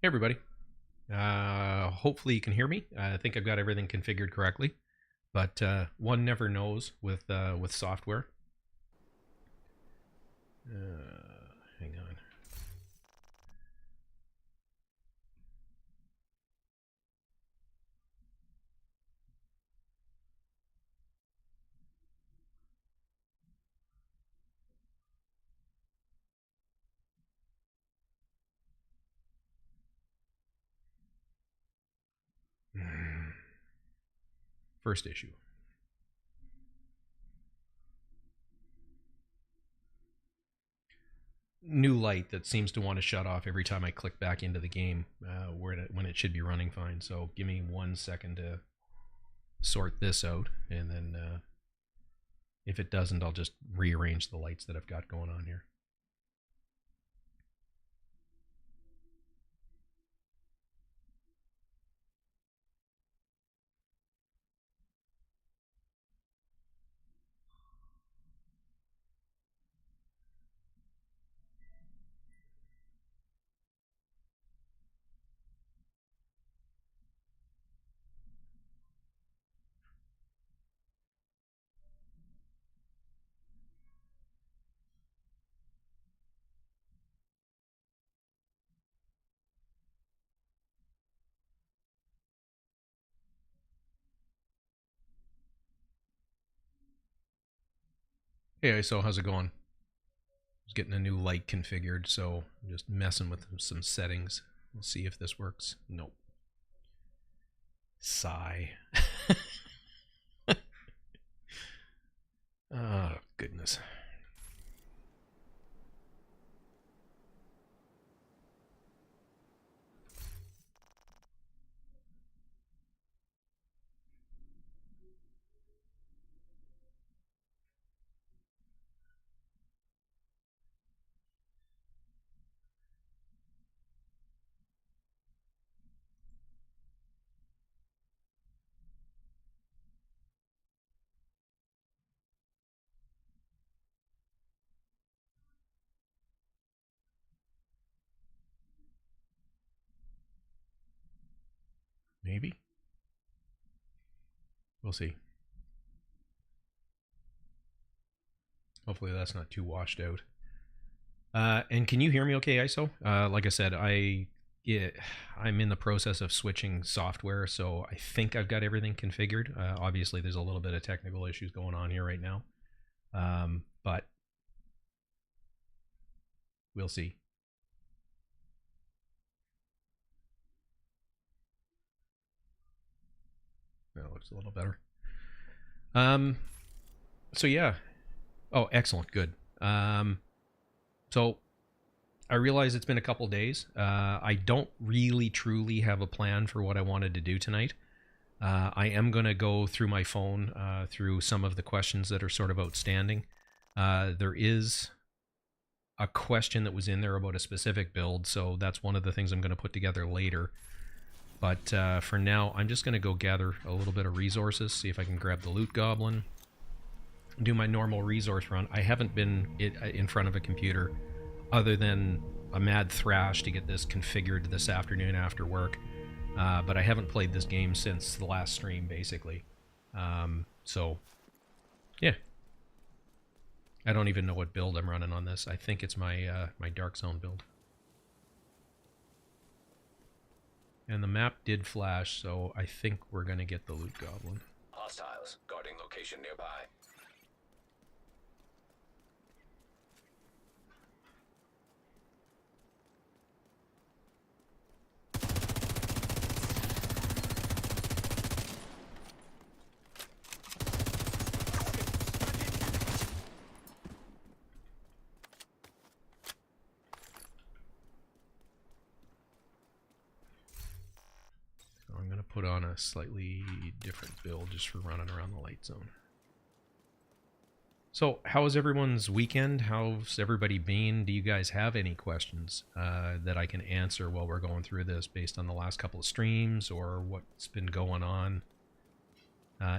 Hey everybody. Hopefully you can hear me. I think I've got everything configured correctly, but one never knows with software. Hang on. First issue. New light that seems to want to shut off every time I click back into the game when it should be running fine. So give me 1 second to sort this out, and then if it doesn't, I'll just rearrange the lights that I've got going on here. Hey, so how's it going? I was getting a new light configured, so I'm just messing with some settings. We'll see if this works. Nope. Sigh. Oh, goodness. Maybe. We'll see. Hopefully that's not too washed out. And can you hear me okay, ISO? Like I said, I'm in the process of switching software, so I think I've got everything configured. Obviously, there's a little bit of technical issues going on here right now, but we'll see. That looks a little better. So yeah. Oh, excellent. Good. So I realize it's been a couple days. I don't really truly have a plan for what I wanted to do tonight. I am going to go through my phone through some of the questions that are sort of outstanding. There is a question that was in there about a specific build, so that's one of the things I'm going to put together later. But for now, I'm just going to go gather a little bit of resources, see if I can grab the loot goblin, do my normal resource run. I haven't been in front of a computer other than a mad thrash to get this configured this afternoon after work. But I haven't played this game since the last stream, basically. So, yeah. I don't even know what build I'm running on this. I think it's my my Dark Zone build. And the map did flash, so I think we're going to get the loot goblin. Hostiles guarding location nearby. Put on a slightly different build just for running around the light zone. So, how was everyone's weekend? How's everybody been? Do you guys have any questions that I can answer while we're going through this based on the last couple of streams or what's been going on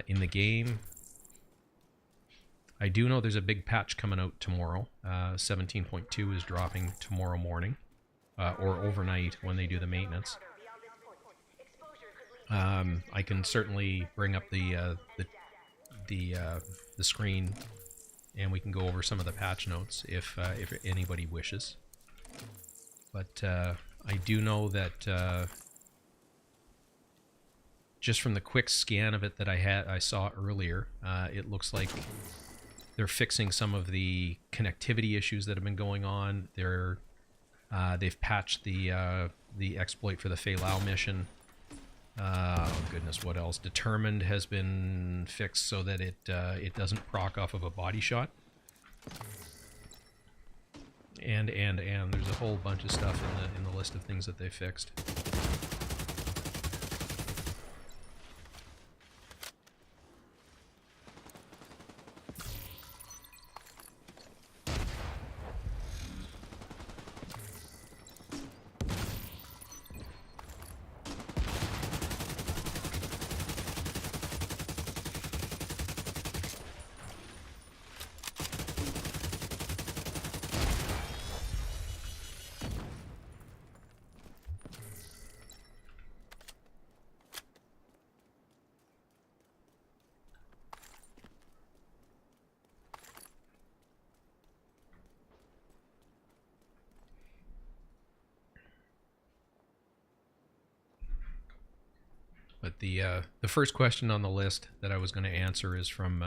in the game? I do know there's a big patch coming out tomorrow. 17.2 is dropping tomorrow morning. or overnight when they do the maintenance. I can certainly bring up the screen, and we can go over some of the patch notes if anybody wishes. But I do know that just from the quick scan of it that I saw earlier, it looks like they're fixing some of the connectivity issues that have been going on. They've patched the exploit for the Fei Lao mission. Oh goodness, what else? Determined has been fixed so that it doesn't proc off of a body shot. And there's a whole bunch of stuff in the list of things that they fixed. But the first question on the list that I was going to answer is from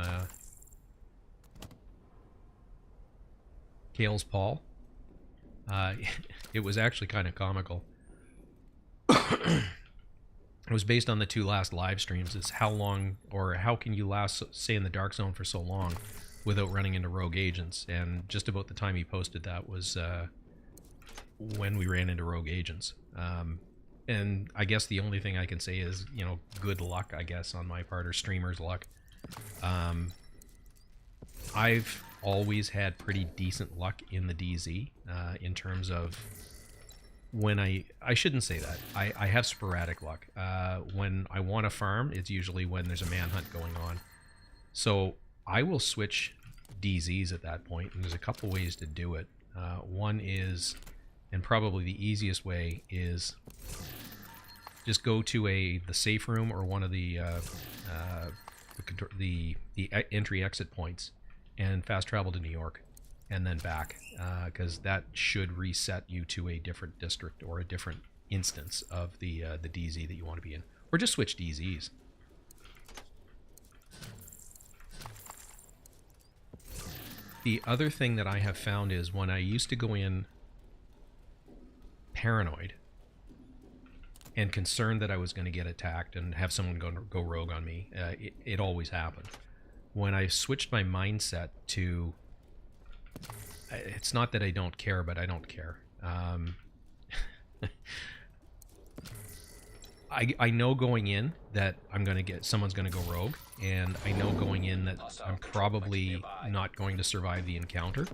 Kales Paul. It was actually kind of comical. It was based on the 2 last live streams. It's how long, or how can you last, stay in the dark zone for so long without running into rogue agents? And just about the time he posted that was when we ran into rogue agents. And I guess the only thing I can say is, you know, good luck, I guess, on my part, or streamer's luck. I've always had pretty decent luck in the DZ in terms of when I shouldn't say that. I have sporadic luck. When I want to farm, it's usually when there's a manhunt going on. So I will switch DZs at that point, and there's a couple ways to do it. One is, and probably the easiest way, is just go to the safe room or one of the entry exit points and fast travel to New York and then back, because that should reset you to a different district or a different instance of the DZ that you want to be in, or just switch DZs. The other thing that I have found is when I used to go in paranoid and concerned that I was going to get attacked and have someone go rogue on me, it always happened. When I switched my mindset to, it's not that I don't care, but I don't care. I know going in that someone's going to go rogue, and I know going in that I'm probably not going to survive the encounter,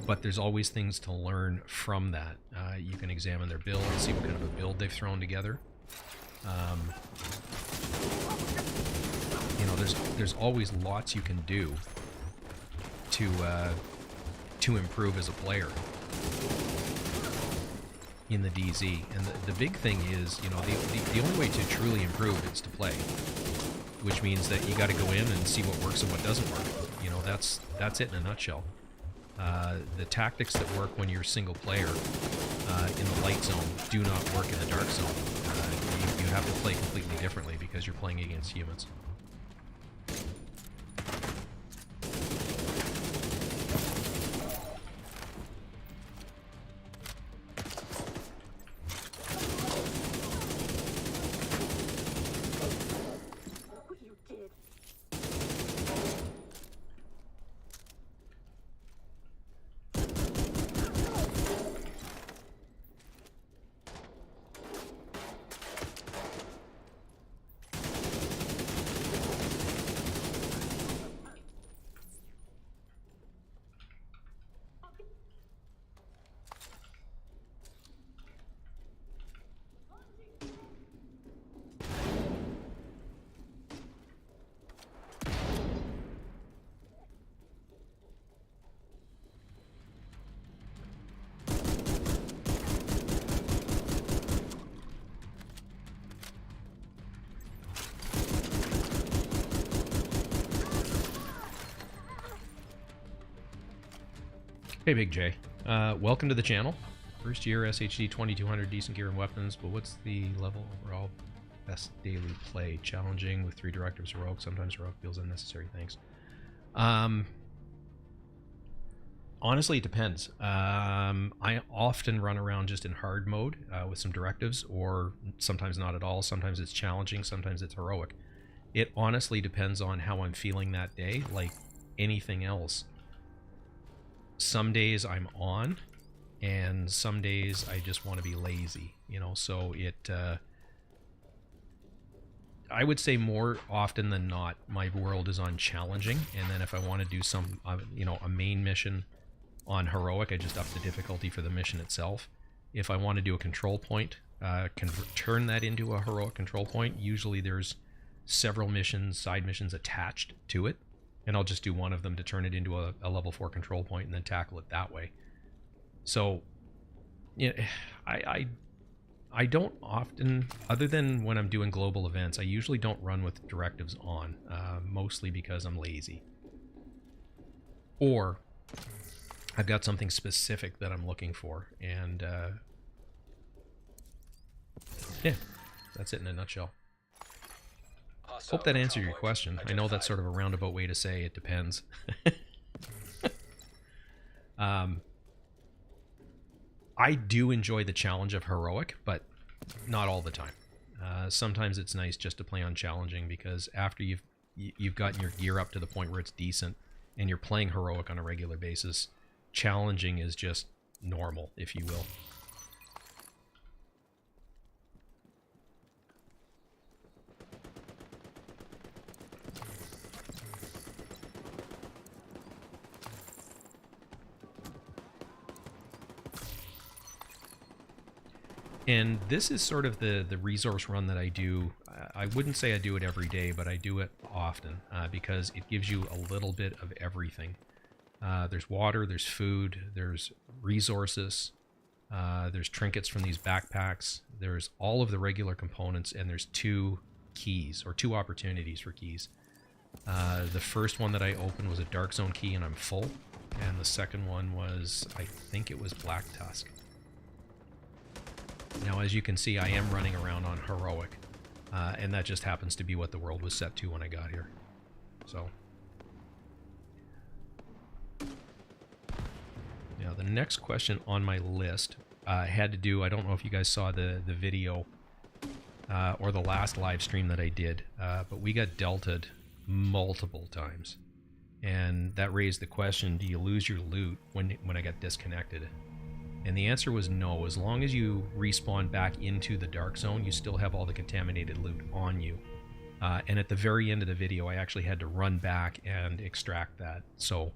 but there's always things to learn from that. You can examine their build and see what kind of a build they've thrown together. You know, there's always lots you can do to improve as a player in the DZ. And the big thing is, you know, the only way to truly improve is to play, which means that you got to go in and see what works and what doesn't work. You know, that's it in a nutshell. The tactics that work when you're single player in the light zone do not work in the dark zone. You have to play completely differently because you're playing against humans. Hey, Big J. Welcome to the channel. First year SHD 2200, decent gear and weapons, but what's the level overall? Best daily play. Challenging with 3 directives heroic. Sometimes heroic feels unnecessary. Thanks. Honestly, it depends. I often run around just in hard mode with some directives, or sometimes not at all. Sometimes it's challenging, sometimes it's heroic. It honestly depends on how I'm feeling that day, like anything else. Some days I'm on, and some days I just want to be lazy, you know, so it, I would say more often than not, my world is on challenging, and then if I want to do some, you know, a main mission on heroic, I just up the difficulty for the mission itself. If I want to do a control point, turn that into a heroic control point. Usually there's several missions, side missions attached to it, and I'll just do one of them to turn it into a level 4 control point and then tackle it that way. So, yeah, I don't often, other than when I'm doing global events, I usually don't run with directives on, mostly because I'm lazy. Or I've got something specific that I'm looking for, and yeah, that's it in a nutshell. Hope that answered your question. I know that's sort of a roundabout way to say it depends. I do enjoy the challenge of heroic, but not all the time. Sometimes it's nice just to play on challenging, because after you've gotten your gear up to the point where it's decent and you're playing heroic on a regular basis, challenging is just normal, if you will. And this is sort of the resource run that I do. I wouldn't say I do it every day, but I do it often because it gives you a little bit of everything. There's water, there's food, there's resources, there's trinkets from these backpacks, there's all of the regular components, and there's 2 keys, or 2 opportunities for keys. The first one that I opened was a Dark Zone key, and I'm full. And the second one was, I think it was Black Tusk. Now, as you can see, I am running around on heroic, and that just happens to be what the world was set to when I got here. So, now the next question on my list had to do, I don't know if you guys saw the video or the last live stream that I did, but we got deltaed multiple times, and that raised the question, do you lose your loot when I got disconnected? And the answer was no. As long as you respawn back into the Dark Zone, you still have all the contaminated loot on you. And at the very end of the video, I actually had to run back and extract that. So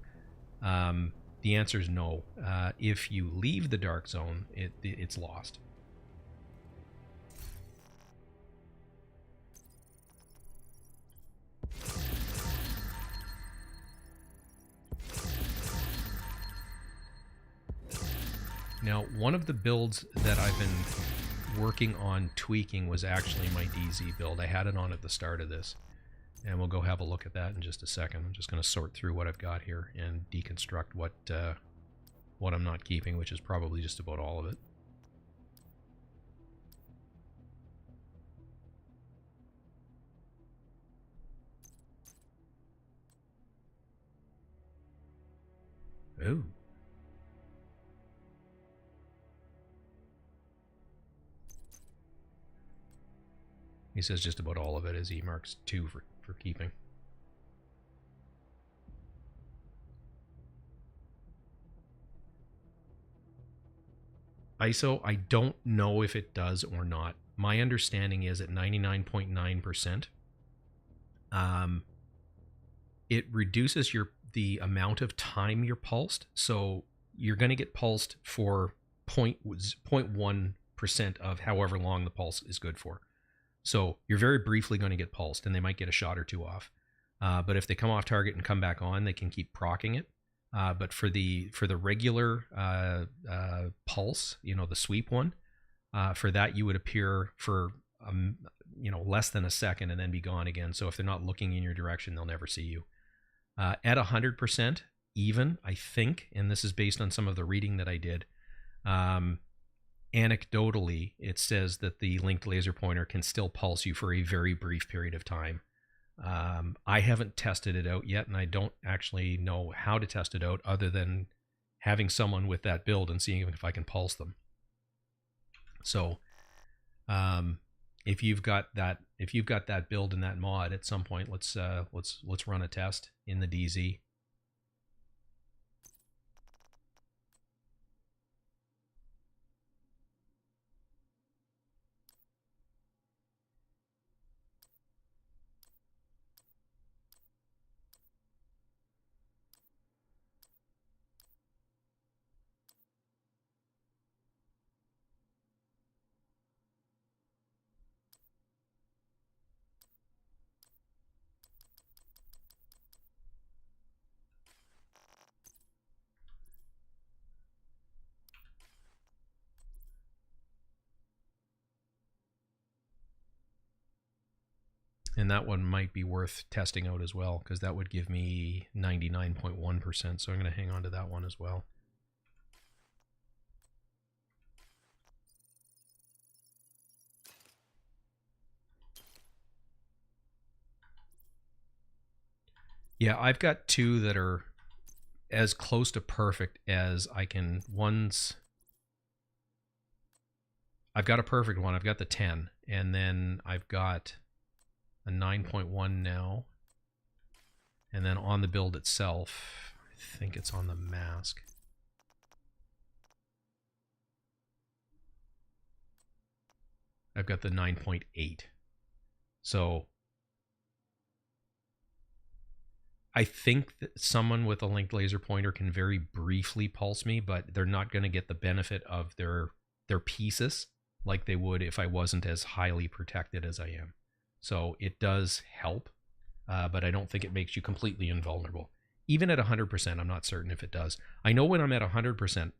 the answer is no. If you leave the Dark Zone, it's lost. Now, one of the builds that I've been working on tweaking was actually my DZ build. I had it on at the start of this, and we'll go have a look at that in just a second. I'm just going to sort through what I've got here and deconstruct what I'm not keeping, which is probably just about all of it. Ooh. He says just about all of it as he marks 2 for keeping. ISO, I don't know if it does or not. My understanding is at 99.9%, it reduces the amount of time you're pulsed. So you're going to get pulsed for 0.1% of however long the pulse is good for. So you're very briefly going to get pulsed, and they might get a shot or 2 off. But if they come off target and come back on, they can keep proccing it. But for the regular pulse, you know, the sweep one, for that you would appear for you know, less than a second and then be gone again. So if they're not looking in your direction, they'll never see you. At 100%, even, I think, and this is based on some of the reading that I did. Anecdotally, it says that the linked laser pointer can still pulse you for a very brief period of time. I haven't tested it out yet, and I don't actually know how to test it out other than having someone with that build and seeing if I can pulse them. So, if you've got that build and that mod at some point, let's run a test in the DZ. And that one might be worth testing out as well, because that would give me 99.1%. So I'm going to hang on to that one as well. Yeah, I've got two that are as close to perfect as I can. I've got a perfect one. I've got the 10, and then I've got a 9.1 now. And then on the build itself, I think it's on the mask. I've got the 9.8. So I think that someone with a linked laser pointer can very briefly pulse me, but they're not going to get the benefit of their pieces like they would if I wasn't as highly protected as I am. So it does help, but I don't think it makes you completely invulnerable. Even at 100%, I'm not certain if it does. I know when I'm at 100%,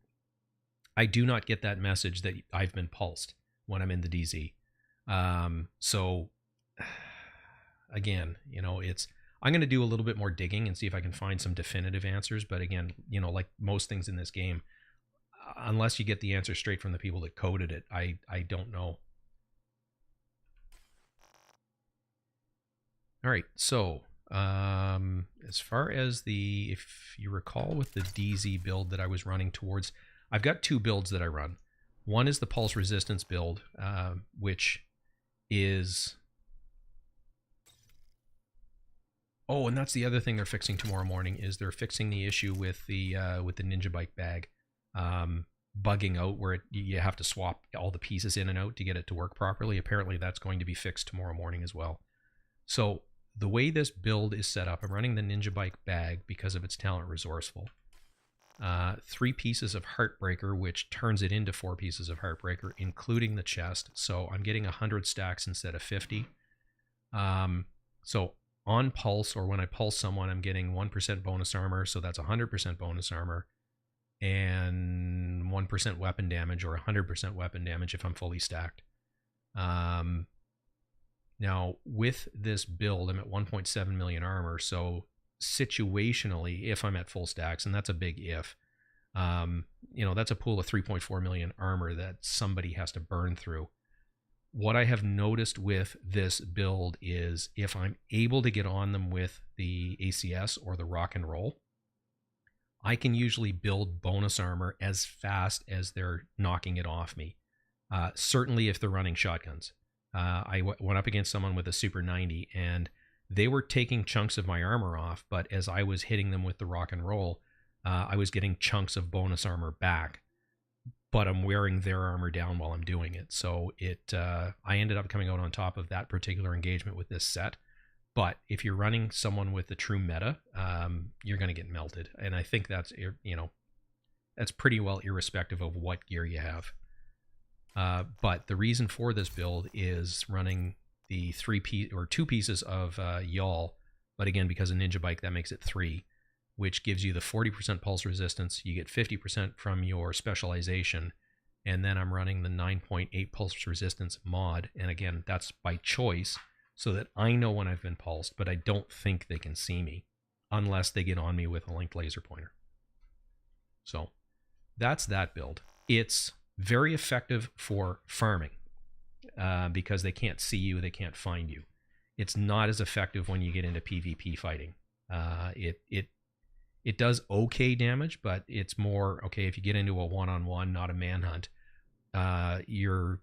I do not get that message that I've been pulsed when I'm in the DZ. So again, I'm going to do a little bit more digging and see if I can find some definitive answers. But again, like most things in this game, unless you get the answer straight from the people that coded it, I don't know. All right, so as far as if you recall with the DZ build that I was running towards, I've got two builds that I run. One is the pulse resistance build, which is... Oh, and that's the other thing they're fixing tomorrow morning, is they're fixing the issue with the Ninja Bike bag bugging out, where you have to swap all the pieces in and out to get it to work properly. Apparently that's going to be fixed tomorrow morning as well. So the way this build is set up, I'm running the Ninja Bike bag because of its talent resourceful. 3 pieces of Heartbreaker, which turns it into 4 pieces of Heartbreaker, including the chest. So I'm getting 100 stacks instead of 50. So on pulse, or when I pulse someone, I'm getting 1% bonus armor, so that's 100% bonus armor, and 1% weapon damage, or 100% weapon damage if I'm fully stacked. Now, with this build, I'm at 1.7 million armor, so situationally, if I'm at full stacks, and that's a big if, that's a pool of 3.4 million armor that somebody has to burn through. What I have noticed with this build is if I'm able to get on them with the ACS or the rock and roll, I can usually build bonus armor as fast as they're knocking it off me. Certainly if they're running shotguns. I went up against someone with a Super 90, and they were taking chunks of my armor off, but as I was hitting them with the rock and roll, I was getting chunks of bonus armor back, but I'm wearing their armor down while I'm doing it. So I ended up coming out on top of that particular engagement with this set. But if you're running someone with the true meta, you're going to get melted. And I think that's pretty well irrespective of what gear you have. But the reason for this build is running the 2 pieces of Y'all, but again, because of Ninja Bike, that makes it 3, which gives you the 40% pulse resistance. You get 50% from your specialization, and then I'm running the 9.8 pulse resistance mod, and again, that's by choice, so that I know when I've been pulsed, but I don't think they can see me. unless they get on me with a linked laser pointer. So that's that build. It's very effective for farming because they can't see you, they can't find you. It's not as effective when you get into PvP fighting. It does okay damage, but it's more okay if you get into a one-on-one, not a manhunt. You're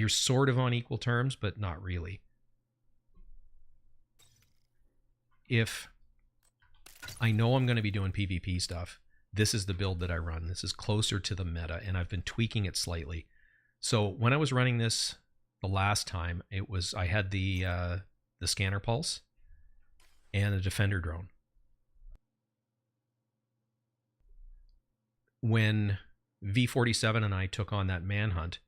sort of on equal terms, but not really. If I know I'm going to be doing PvP stuff, this is the build that I run. This is closer to the meta, and I've been tweaking it slightly. So when I was running this the last time, I had the scanner pulse and the defender drone. When V47 and I took on that manhunt,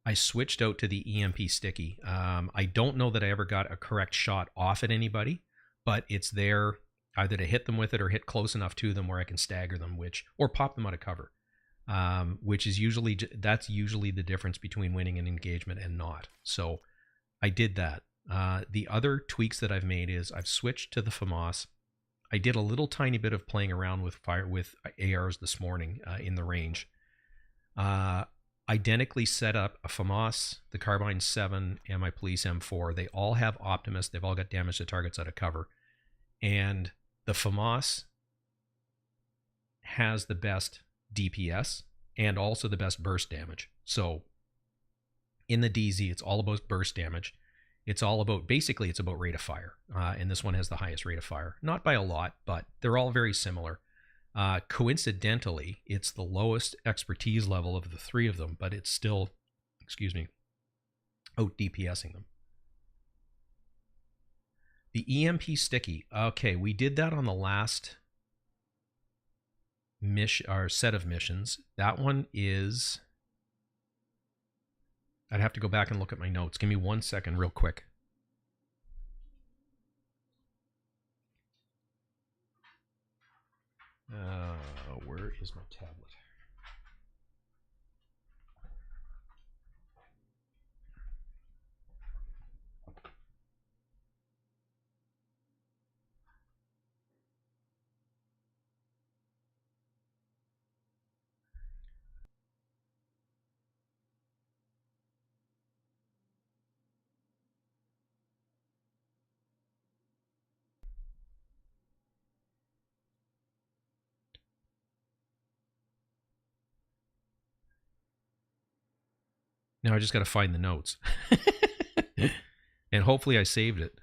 I switched out to the EMP Sticky. I don't know that I ever got a correct shot off at anybody, but it's there either to hit them with it or hit close enough to them where I can stagger them, or pop them out of cover, which is that's usually the difference between winning an engagement and not. So I did that. The other tweaks that I've made is I've switched to the FAMAS. I did a little tiny bit of playing around with ARs this morning in the range. Identically set up a FAMAS, the Carbine 7, and my Police M4. They all have Optimus. They've all got damage to targets out of cover. And the FAMAS has the best DPS and also the best burst damage. So in the DZ, it's all about burst damage. It's all about, basically, it's about rate of fire. And this one has the highest rate of fire. Not by a lot, but they're all very similar. Coincidentally, it's the lowest expertise level of the three of them, but it's still, out DPSing them. The EMP Sticky. Okay, we did that on the last set of missions. That one is... I'd have to go back and look at my notes. Give me 1 second real quick. Where is my tablet? Now I just got to find the notes. And hopefully I saved it.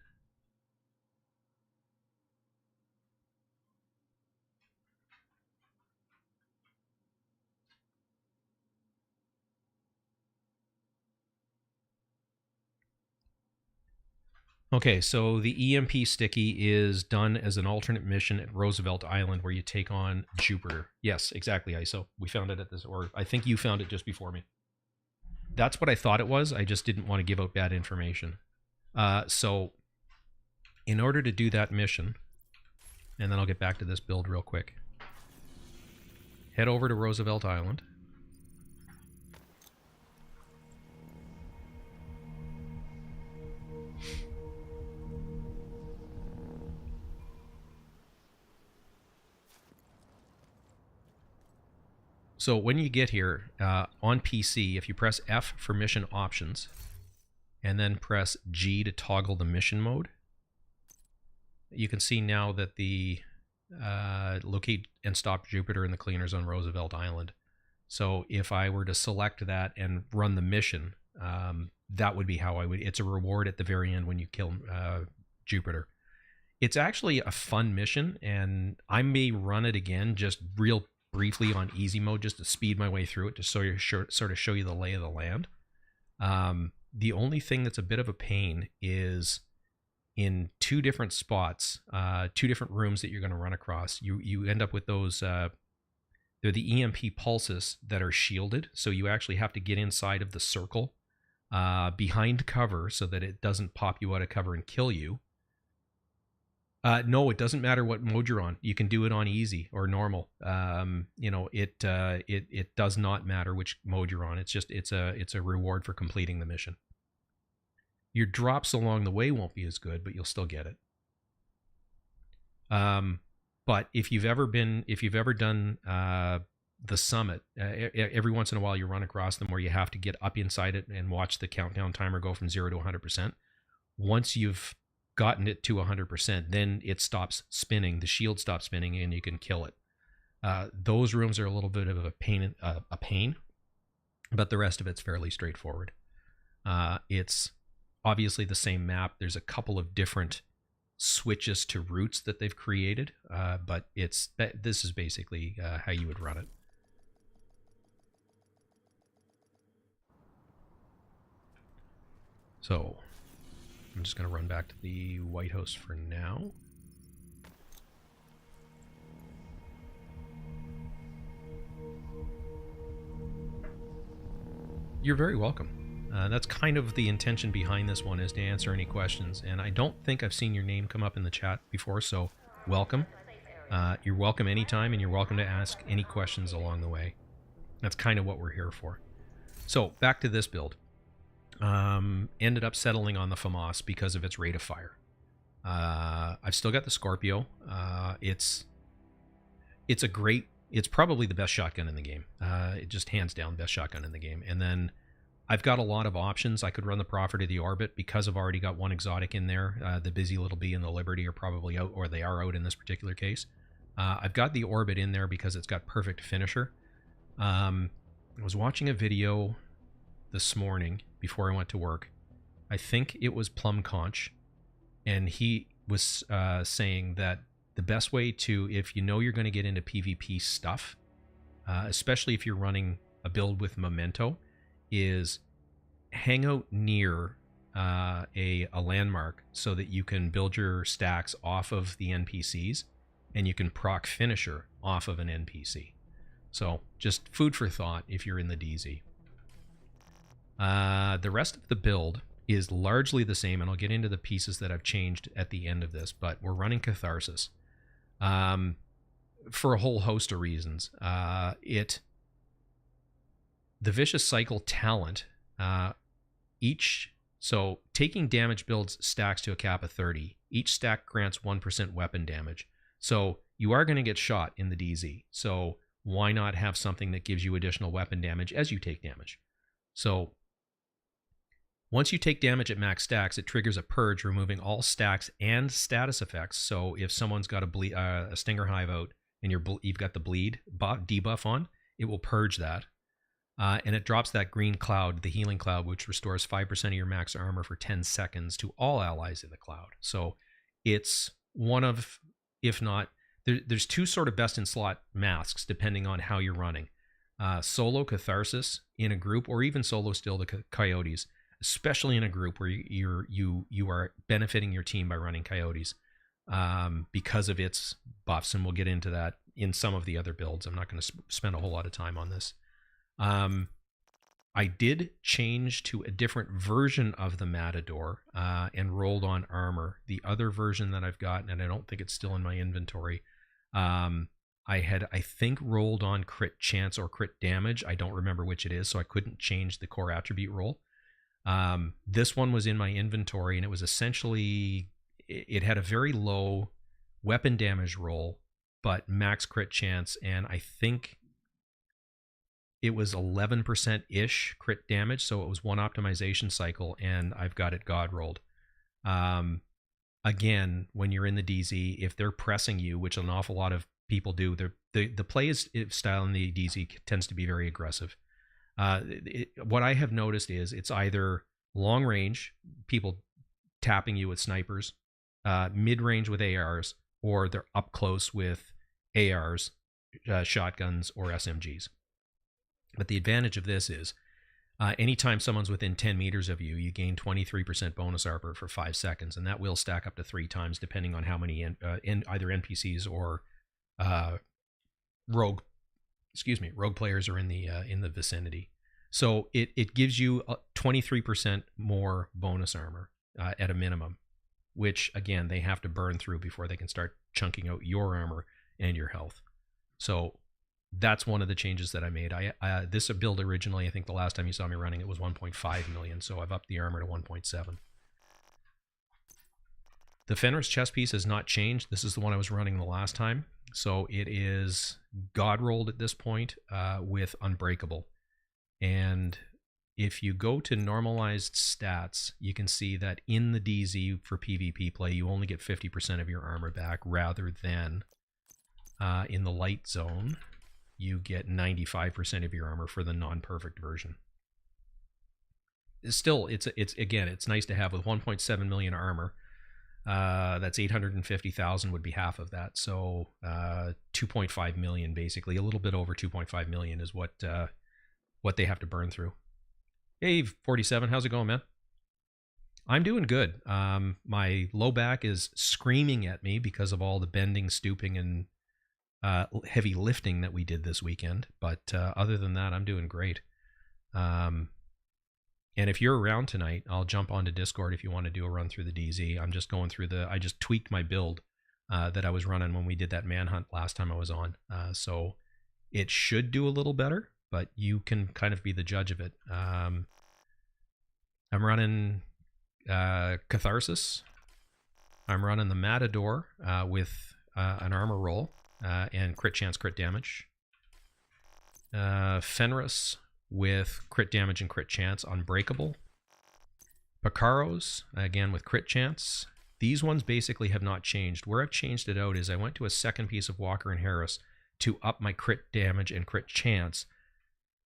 Okay, so the EMP Sticky is done as an alternate mission at Roosevelt Island where you take on Jupiter. Yes, exactly, ISO. We found it at this, or I think you found it just before me. That's what I thought it was. I just didn't want to give out bad information. So in order to do that mission, and then I'll get back to this build real quick, head over to Roosevelt Island. So when you get here, on PC, if you press F for mission options, and then press G to toggle the mission mode, you can see now that the locate and stop Jupiter in the cleaners on Roosevelt Island. So if I were to select that and run the mission, that would be how I would. It's a reward at the very end when you kill Jupiter. It's actually a fun mission, and I may run it again just real briefly on easy mode just to speed my way through it, to sort of show you the lay of the land. The only thing that's a bit of a pain is in two different spots, two different rooms that you're going to run across. You end up with those, they're the EMP pulses that are shielded, so you actually have to get inside of the circle behind cover so that it doesn't pop you out of cover and kill you. No, it doesn't matter what mode you're on. You can do it on easy or normal. It does not matter which mode you're on. It's a reward for completing the mission. Your drops along the way won't be as good, but you'll still get it. But if you've ever done the summit, every once in a while you run across them where you have to get up inside it and watch the countdown timer go from 0 to 100%. Once you've gotten it to 100%, then it stops spinning. The shield stops spinning, and you can kill it. Those rooms are a little bit of a pain, but the rest of it's fairly straightforward. It's obviously the same map. There's a couple of different switches to routes that they've created, but this is basically how you would run it. So I'm just going to run back to the White House for now. You're very welcome. That's kind of the intention behind this one, is to answer any questions. And I don't think I've seen your name come up in the chat before, so welcome. You're welcome anytime, and you're welcome to ask any questions along the way. That's kind of what we're here for. So back to this build. Ended up settling on the FAMAS because of its rate of fire. I've still got the Scorpio. It's probably the best shotgun in the game. It just hands down best shotgun in the game. And then I've got a lot of options. I could run the Prophet or the Orbit because I've already got one exotic in there. The Busy Little Bee and the Liberty are probably out, or they are out in this particular case. I've got the Orbit in there because it's got perfect finisher. I was watching a video this morning before I went to work. I think it was Plum Conch, and he was saying that the best way to, if you know you're going to get into PvP stuff, especially if you're running a build with Memento, is hang out near a landmark so that you can build your stacks off of the NPCs, and you can proc finisher off of an NPC. So just food for thought if you're in the DZ. The rest of the build is largely the same, and I'll get into the pieces that I've changed at the end of this, but we're running Catharsis for a whole host of reasons. The Vicious Cycle talent, so taking damage builds stacks to a cap of 30. Each stack grants 1% weapon damage. So you are going to get shot in the DZ. So why not have something that gives you additional weapon damage as you take damage? So once you take damage at max stacks, it triggers a purge, removing all stacks and status effects. So if someone's got a Stinger Hive out and you've got the bleed debuff on, it will purge that. And it drops that green cloud, the healing cloud, which restores 5% of your max armor for 10 seconds to all allies in the cloud. So it's one of, if not, there's two sort of best in slot masks depending on how you're running. Solo Catharsis in a group, or even solo still the Coyotes, especially in a group where you are benefiting your team by running Coyotes because of its buffs, and we'll get into that in some of the other builds. I'm not going to spend a whole lot of time on this. I did change to a different version of the Matador and rolled on armor. The other version that I've got, and I don't think it's still in my inventory, I think, rolled on crit chance or crit damage. I don't remember which it is, so I couldn't change the core attribute roll. This one was in my inventory, and it was essentially, it had a very low weapon damage roll, but max crit chance, and I think it was 11%-ish crit damage, so it was one optimization cycle, and I've got it god rolled. Again, when you're in the DZ, if they're pressing you, which an awful lot of people do, the play style in the DZ tends to be very aggressive. What I have noticed is it's either long range, people tapping you with snipers, mid range with ARs, or they're up close with ARs, shotguns, or SMGs. But the advantage of this is anytime someone's within 10 meters of you, you gain 23% bonus armor for 5 seconds, and that will stack up to 3 times depending on how many either NPCs or rogue players are in the vicinity. So it gives you 23% more bonus armor at a minimum, which again they have to burn through before they can start chunking out your armor and your health. So that's one of the changes that I made. This build originally, I think the last time you saw me running it was 1.5 million, so I've upped the armor to 1.7. The Fenris chest piece has not changed. This is the one I was running the last time. So it is God rolled at this point with Unbreakable. And if you go to normalized stats, you can see that in the DZ for PvP play, you only get 50% of your armor back, rather than in the light zone, you get 95% of your armor for the non-perfect version. Still, it's nice to have with 1.7 million armor. That's 850,000 would be half of that. So 2.5 million, basically, a little bit over 2.5 million is what they have to burn through. Hey, 47, how's it going, man? I'm doing good. My low back is screaming at me because of all the bending, stooping, and heavy lifting that we did this weekend. But other than that, I'm doing great. And if you're around tonight, I'll jump onto Discord if you want to do a run through the DZ. I'm just going through I just tweaked my build that I was running when we did that manhunt last time I was on. So it should do a little better, but you can kind of be the judge of it. I'm running Catharsis. I'm running the Matador with an armor roll and crit chance, crit damage. Fenris with crit damage and crit chance, Unbreakable. Picaros, again with crit chance. These ones basically have not changed. Where I've changed it out is I went to a second piece of Walker and Harris to up my crit damage and crit chance,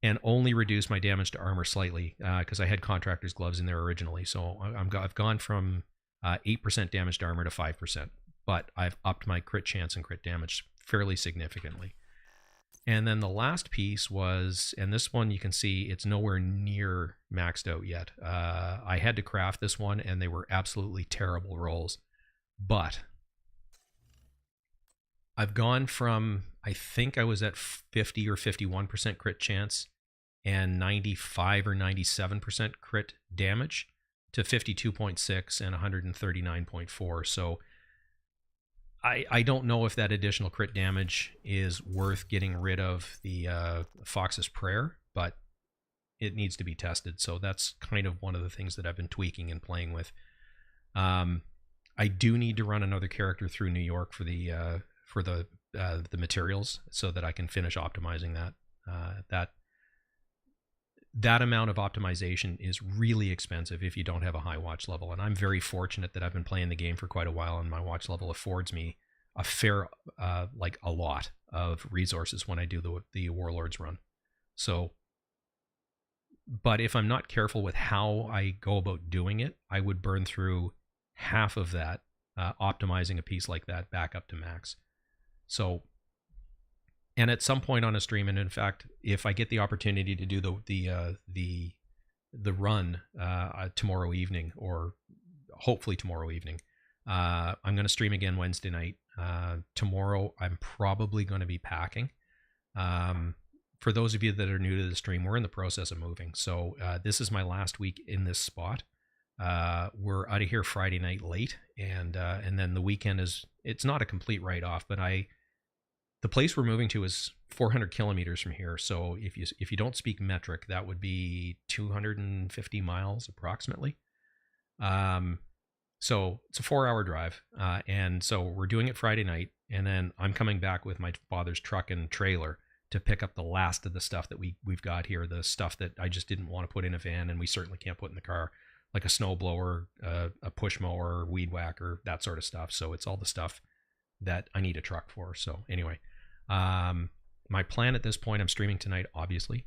and only reduce my damage to armor slightly because I had contractor's gloves in there originally. So I've gone from 8% damage to armor to 5%, but I've upped my crit chance and crit damage fairly significantly. And then the last piece was, and this one you can see it's nowhere near maxed out yet. I had to craft this one and they were absolutely terrible rolls. But I've gone from, I think I was at 50 or 51% crit chance and 95 or 97% crit damage to 52.6 and 139.4. So I don't know if that additional crit damage is worth getting rid of the Fox's Prayer, but it needs to be tested. So that's kind of one of the things that I've been tweaking and playing with. I do need to run another character through New York for the materials so that I can finish optimizing that. That amount of optimization is really expensive if you don't have a high watch level. And I'm very fortunate that I've been playing the game for quite a while and my watch level affords me a fair, a lot of resources when I do the Warlords run. So, but if I'm not careful with how I go about doing it, I would burn through half of that optimizing a piece like that back up to max. So, and at some point on a stream, and in fact, if I get the opportunity to do the run tomorrow evening, or hopefully tomorrow evening, I'm going to stream again Wednesday night. Tomorrow, I'm probably going to be packing. For those of you that are new to the stream, we're in the process of moving. So this is my last week in this spot. We're out of here Friday night late, and then the weekend it's not a complete write-off, but the place we're moving to is 400 kilometers from here. So if you don't speak metric, that would be 250 miles approximately. So it's a 4-hour drive. And so we're doing it Friday night, and then I'm coming back with my father's truck and trailer to pick up the last of the stuff that we've got here, the stuff that I just didn't want to put in a van, and we certainly can't put in the car, like a snow blower, a push mower, weed whacker, that sort of stuff. So it's all the stuff that I need a truck for. So anyway, my plan at this point, I'm streaming tonight, obviously.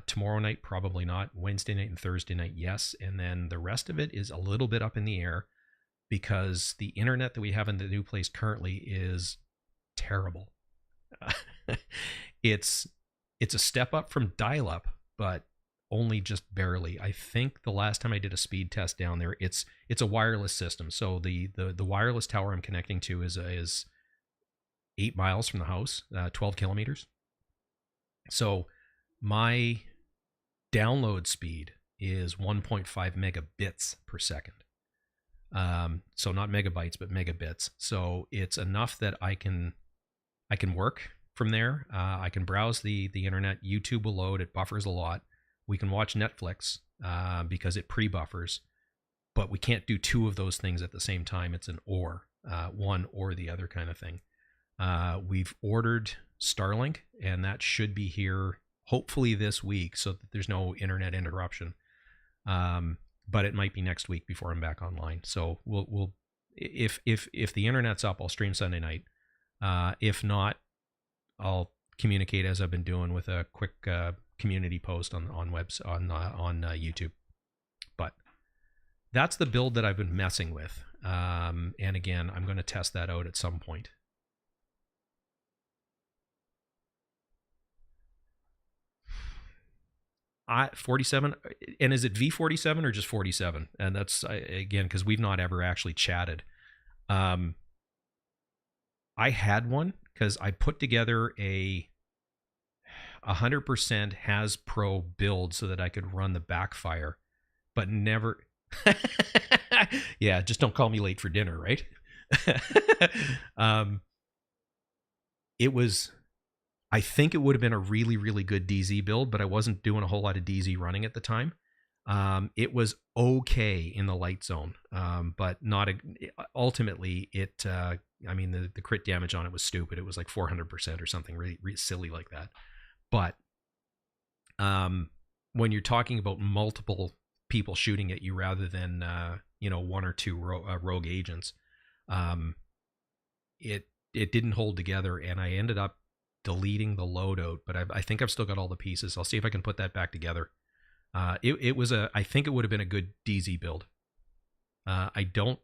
Tomorrow night, probably not. Wednesday night and Thursday night, yes. And then the rest of it is a little bit up in the air because the internet that we have in the new place currently is terrible. It's a step up from dial-up, but only just barely. I think the last time I did a speed test down there, it's a wireless system. So the wireless tower I'm connecting to is 8 miles from the house, 12 kilometers. So my download speed is 1.5 megabits per second. So not megabytes, but megabits. So it's enough that I can work from there. I can browse the internet. YouTube will load. It buffers a lot. We can watch Netflix because it pre-buffers. but we can't do two of those things at the same time. It's an or, one or the other kind of thing. We've ordered Starlink, and that should be here hopefully this week, so that there's no internet interruption. But it might be next week before I'm back online. So we'll if the internet's up, I'll stream Sunday night. If not, I'll communicate as I've been doing with a quick community post on YouTube. But that's the build that I've been messing with. And again, I'm going to test that out at some point. $47, and is it V47 or just 47? And that's, again, because we've not ever actually chatted. I had one because I put together a 100% Has-Pro build so that I could run the Backfire, but never. Yeah, just don't call me late for dinner, right? It was, I think it would have been a really, really good DZ build, but I wasn't doing a whole lot of DZ running at the time. It was okay in the light zone, but not ultimately it. I mean, the crit damage on it was stupid. It was like 400% or something really, really silly like that. But when you're talking about multiple people shooting at you rather than one or two rogue agents, it didn't hold together, and I ended up deleting the loadout. But I think I've still got all the pieces. I'll see if I can put that back together. It was I think it would have been a good DZ build. I don't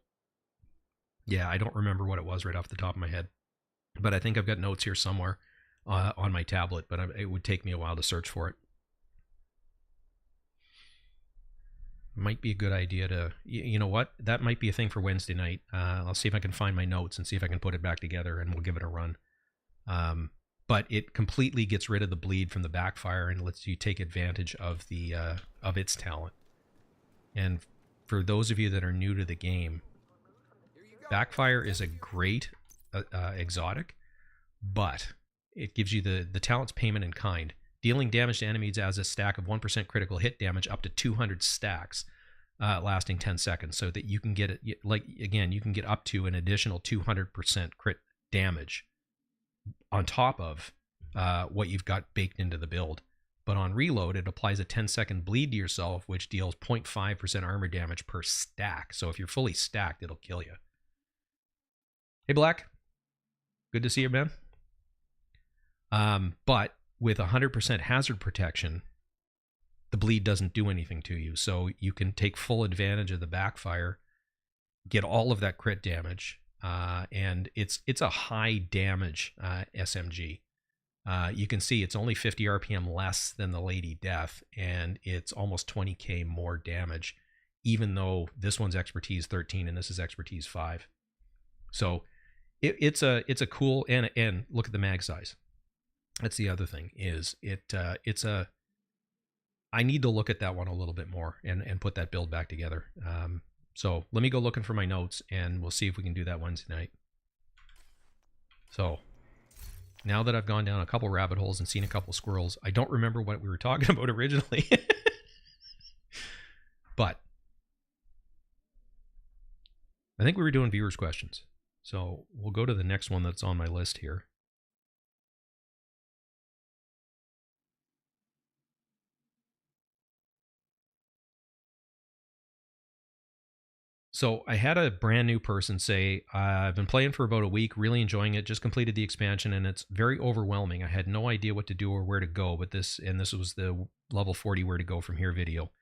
remember what it was right off the top of my head, but I think I've got notes here somewhere on my tablet, but it would take me a while to search for it. Might be a good idea to, you know what, that might be a thing for Wednesday night. I'll see if I can find my notes and see if I can put it back together, and we'll give it a run. But it completely gets rid of the bleed from the Backfire and lets you take advantage of the of its talent. And for those of you that are new to the game, Backfire is a great exotic, but it gives you the talent's payment in kind, dealing damage to enemies as a stack of 1% critical hit damage up to 200 stacks, lasting 10 seconds, so that you can get it, like, again, you can get up to an additional 200% crit damage on top of what you've got baked into the build. But on reload, it applies a 10-second bleed to yourself, which deals 0.5% armor damage per stack. So if you're fully stacked, it'll kill you. Hey, Black. Good to see you, man. But with 100% hazard protection, the bleed doesn't do anything to you. So you can take full advantage of the Backfire, get all of that crit damage, and it's a high damage SMG. You can see it's only 50 RPM less than the Lady Death, and it's almost 20k more damage, even though this one's expertise 13 and this is expertise 5. So it's a cool, and look at the mag size. That's the other thing, is I need to look at that one a little bit more and put that build back together. So let me go looking for my notes, and we'll see if we can do that Wednesday night. So now that I've gone down a couple rabbit holes and seen a couple squirrels, I don't remember what we were talking about originally. But I think we were doing viewers' questions. So we'll go to the next one that's on my list here. So I had a brand new person say, I've been playing for about a week, really enjoying it, just completed the expansion, and it's very overwhelming. I had no idea what to do or where to go, but this was the level 40 where to go from here video.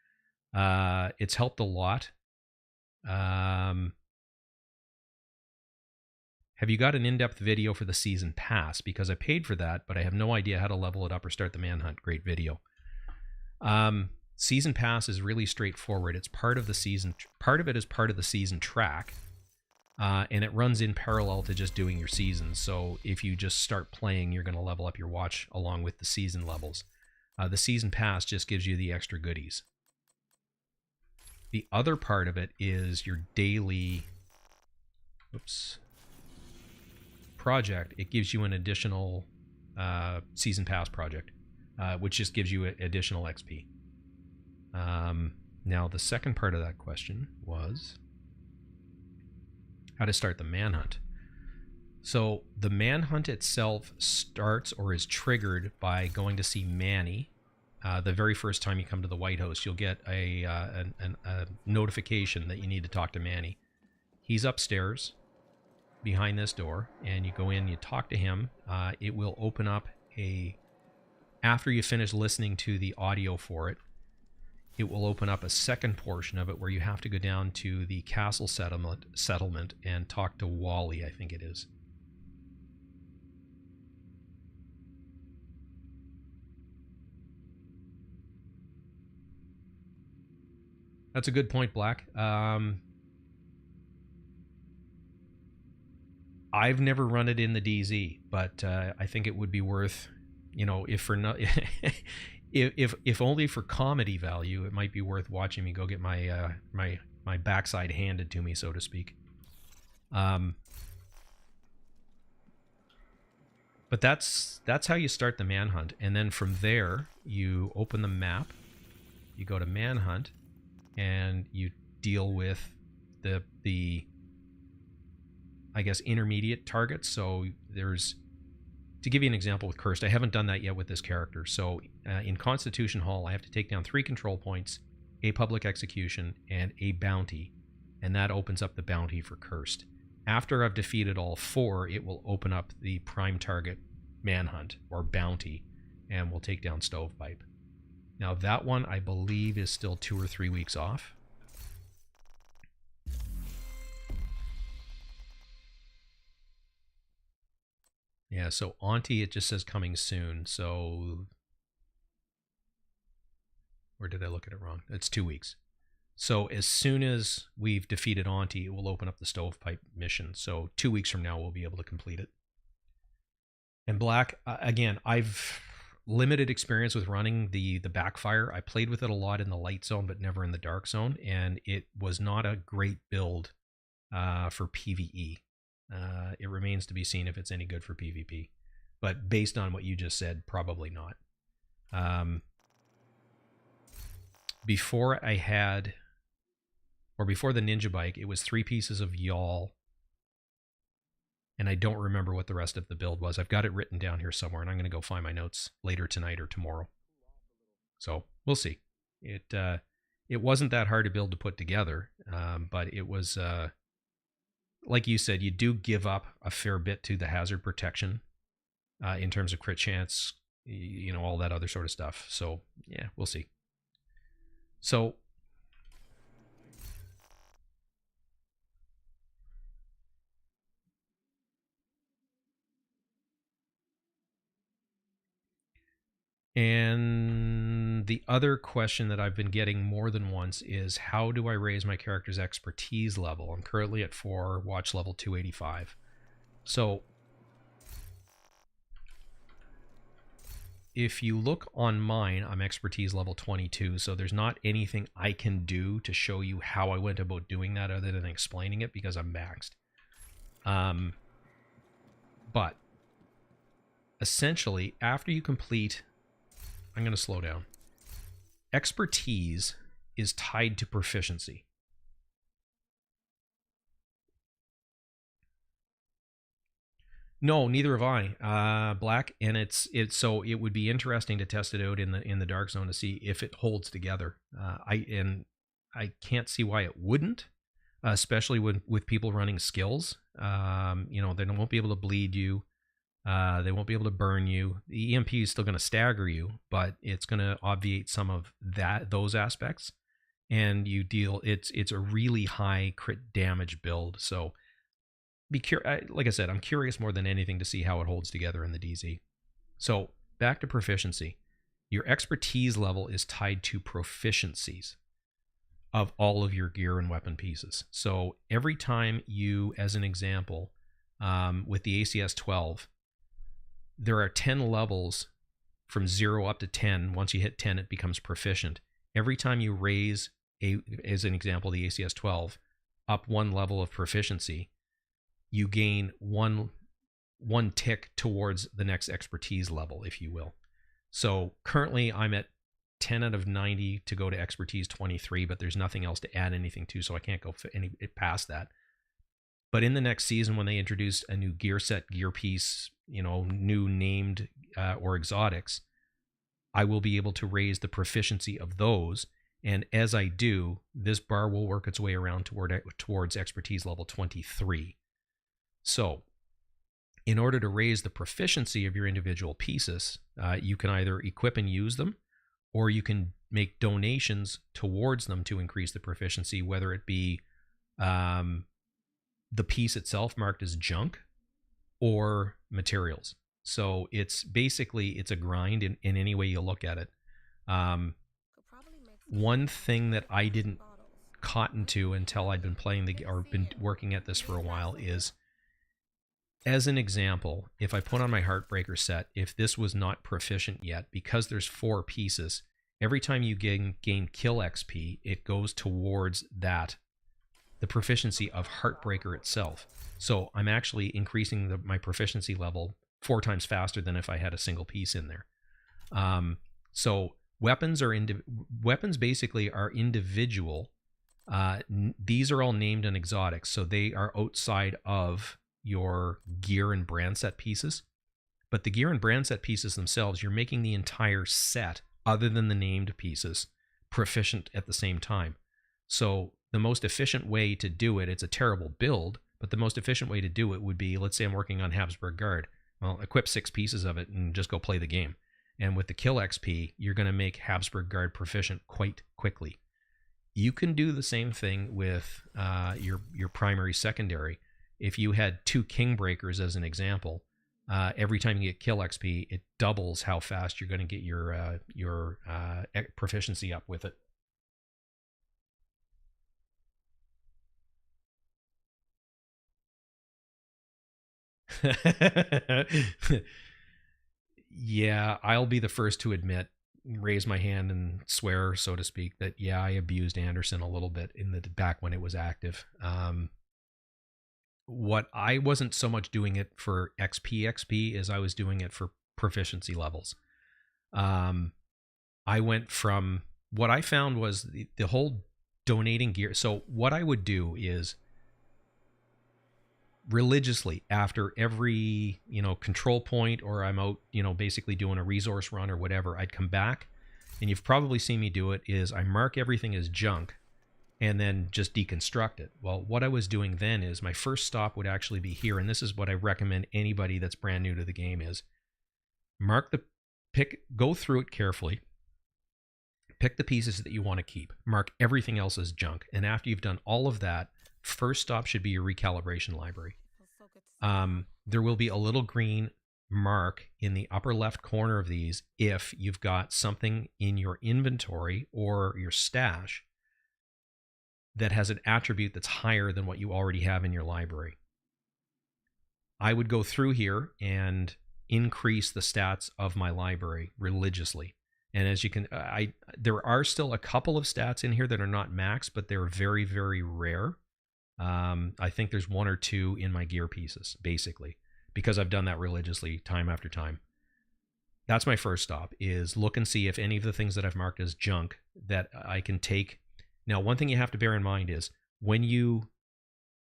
It's helped a lot. Have you got an in-depth video for the season pass? Because I paid for that, but I have no idea how to level it up or start the manhunt. Great video. Season pass is really straightforward. It's part of the season. Part of it is part of the season track, and it runs in parallel to just doing your seasons. So if you just start playing, you're going to level up your watch along with the season levels. The season pass just gives you the extra goodies. The other part of it is your daily project. It gives you an additional season pass project, which just gives you additional XP. Now, the second part of that question was how to start the manhunt. So the manhunt itself starts or is triggered by going to see Manny. The very first time you come to the White House, you'll get a notification that you need to talk to Manny. He's upstairs behind this door, and you go in, you talk to him. It will open up after you finish listening to the audio for it, it will open up a second portion of it where you have to go down to the castle settlement and talk to Wally, I think it is. That's a good point, Black. I've never run it in the DZ, but I think it would be worth, if for not, if only for comedy value, it might be worth watching me go get my my backside handed to me, so to speak. But that's how you start the manhunt, and then from there you open the map, you go to manhunt, and you deal with the I guess intermediate targets. So there's, to give you an example with Cursed, I haven't done that yet with this character. So in Constitution Hall, I have to take down 3 control points, a public execution, and a bounty, and that opens up the bounty for Cursed. After I've defeated all 4, it will open up the prime target manhunt or bounty, and we'll take down Stovepipe. Now that one, I believe, is still 2 or 3 weeks off. Yeah, so Auntie, it just says coming soon. So or did I look at it wrong? It's 2 weeks. So as soon as we've defeated Auntie, it will open up the Stovepipe mission. So 2 weeks from now, we'll be able to complete it. And Black, again, I've limited experience with running the Backfire. I played with it a lot in the light zone, but never in the dark zone. And it was not a great build for PvE. It remains to be seen if it's any good for PvP. But based on what you just said, probably not. Before the Ninja Bike, it was 3 pieces of yawl. And I don't remember what the rest of the build was. I've got it written down here somewhere, and I'm going to go find my notes later tonight or tomorrow. So we'll see. It wasn't that hard to build to put together, but it was... like you said, you do give up a fair bit to the hazard protection in terms of crit chance, all that other sort of stuff. So, yeah, we'll see. So, and the other question that I've been getting more than once is, how do I raise my character's expertise level? I'm currently at 4, watch level 285. So if you look on mine, I'm expertise level 22, so there's not anything I can do to show you how I went about doing that other than explaining it, because I'm maxed. But essentially, after you complete... I'm going to slow down. Expertise is tied to proficiency. No, neither have I, Black, and it's so it would be interesting to test it out in the dark zone to see if it holds together. I can't see why it wouldn't, especially with people running skills. They won't be able to bleed you. They won't be able to burn you. The EMP is still going to stagger you, but it's going to obviate some of those aspects. And it's a really high crit damage build. So like I said, I'm curious more than anything to see how it holds together in the DZ. So back to proficiency. Your expertise level is tied to proficiencies of all of your gear and weapon pieces. So every time you, as an example, with the ACS 12, there are 10 levels from 0 up to 10. Once you hit 10, it becomes proficient. Every time you raise, as an example, the ACS 12 up 1 level of proficiency, you gain one tick towards the next expertise level, if you will. So currently I'm at 10 out of 90 to go to expertise 23, but there's nothing else to add anything to, so I can't go any past that. But in the next season, when they introduce a new gear set, gear piece, new named or exotics, I will be able to raise the proficiency of those. And as I do, this bar will work its way around towards expertise level 23. So in order to raise the proficiency of your individual pieces, you can either equip and use them, or you can make donations towards them to increase the proficiency, whether it be the piece itself marked as junk or materials. So it's a grind in any way you look at it. One thing that I didn't cotton to until I'd been been working at this for a while is, as an example, if I put on my Heartbreaker set, if this was not proficient yet, because there's 4 pieces, every time you gain kill XP, it goes towards the proficiency of Heartbreaker itself. So I'm actually increasing my proficiency level 4 times faster than if I had a single piece in there. So weapons basically are individual. These are all named and exotic, so they are outside of your gear and brand set pieces. But the gear and brand set pieces themselves, you're making the entire set, other than the named pieces, proficient at the same time. So the most efficient way to do it, it's a terrible build, but the most efficient way to do it would be, let's say I'm working on Habsburg Guard. Well, equip 6 pieces of it and just go play the game. And with the kill XP, you're going to make Habsburg Guard proficient quite quickly. You can do the same thing with your primary secondary. If you had 2 King Breakers as an example, every time you get kill XP, it doubles how fast you're going to get your proficiency up with it. Yeah, I'll be the first to admit, raise my hand and swear, so to speak, that yeah, I abused Anderson a little bit in the back when it was active. What I wasn't so much doing it for XP as I was doing it for proficiency levels. I went from, what I found was the whole donating gear. So what I would do is, religiously, after every control point, or I'm out basically doing a resource run or whatever, I'd come back, and you've probably seen me do it, is I mark everything as junk and then just deconstruct it. Well, what I was doing then is, my first stop would actually be here, and this is what I recommend anybody that's brand new to the game is, go through it carefully, pick the pieces that you want to keep, mark everything else as junk, and after you've done all of that, first stop should be your recalibration library. There will be a little green mark in the upper left corner of these if you've got something in your inventory or your stash that has an attribute that's higher than what you already have in your library. I would go through here and increase the stats of my library religiously. And as you can, there are still a couple of stats in here that are not maxed, but they're very, very rare. I think there's 1 or 2 in my gear pieces, basically, because I've done that religiously time after time. That's my first stop, is look and see if any of the things that I've marked as junk that I can take. Now, one thing you have to bear in mind is, when you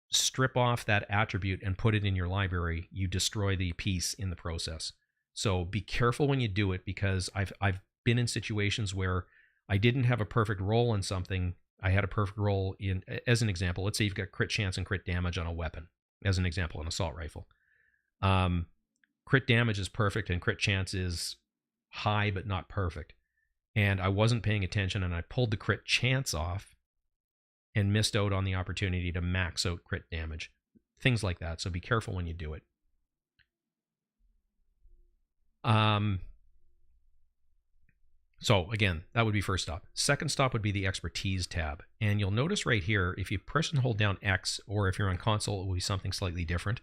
strip off that attribute and put it in your library, you destroy the piece in the process. So be careful when you do it, because I've been in situations where I didn't have a perfect roll in something. I had a perfect roll in, as an example, let's say you've got crit chance and crit damage on a weapon, as an example, an assault rifle. Crit damage is perfect and crit chance is high but not perfect. And I wasn't paying attention, and I pulled the crit chance off and missed out on the opportunity to max out crit damage. Things like that, so be careful when you do it. So again, that would be first stop. Second stop would be the expertise tab. And you'll notice right here, if you press and hold down X, or if you're on console, it will be something slightly different.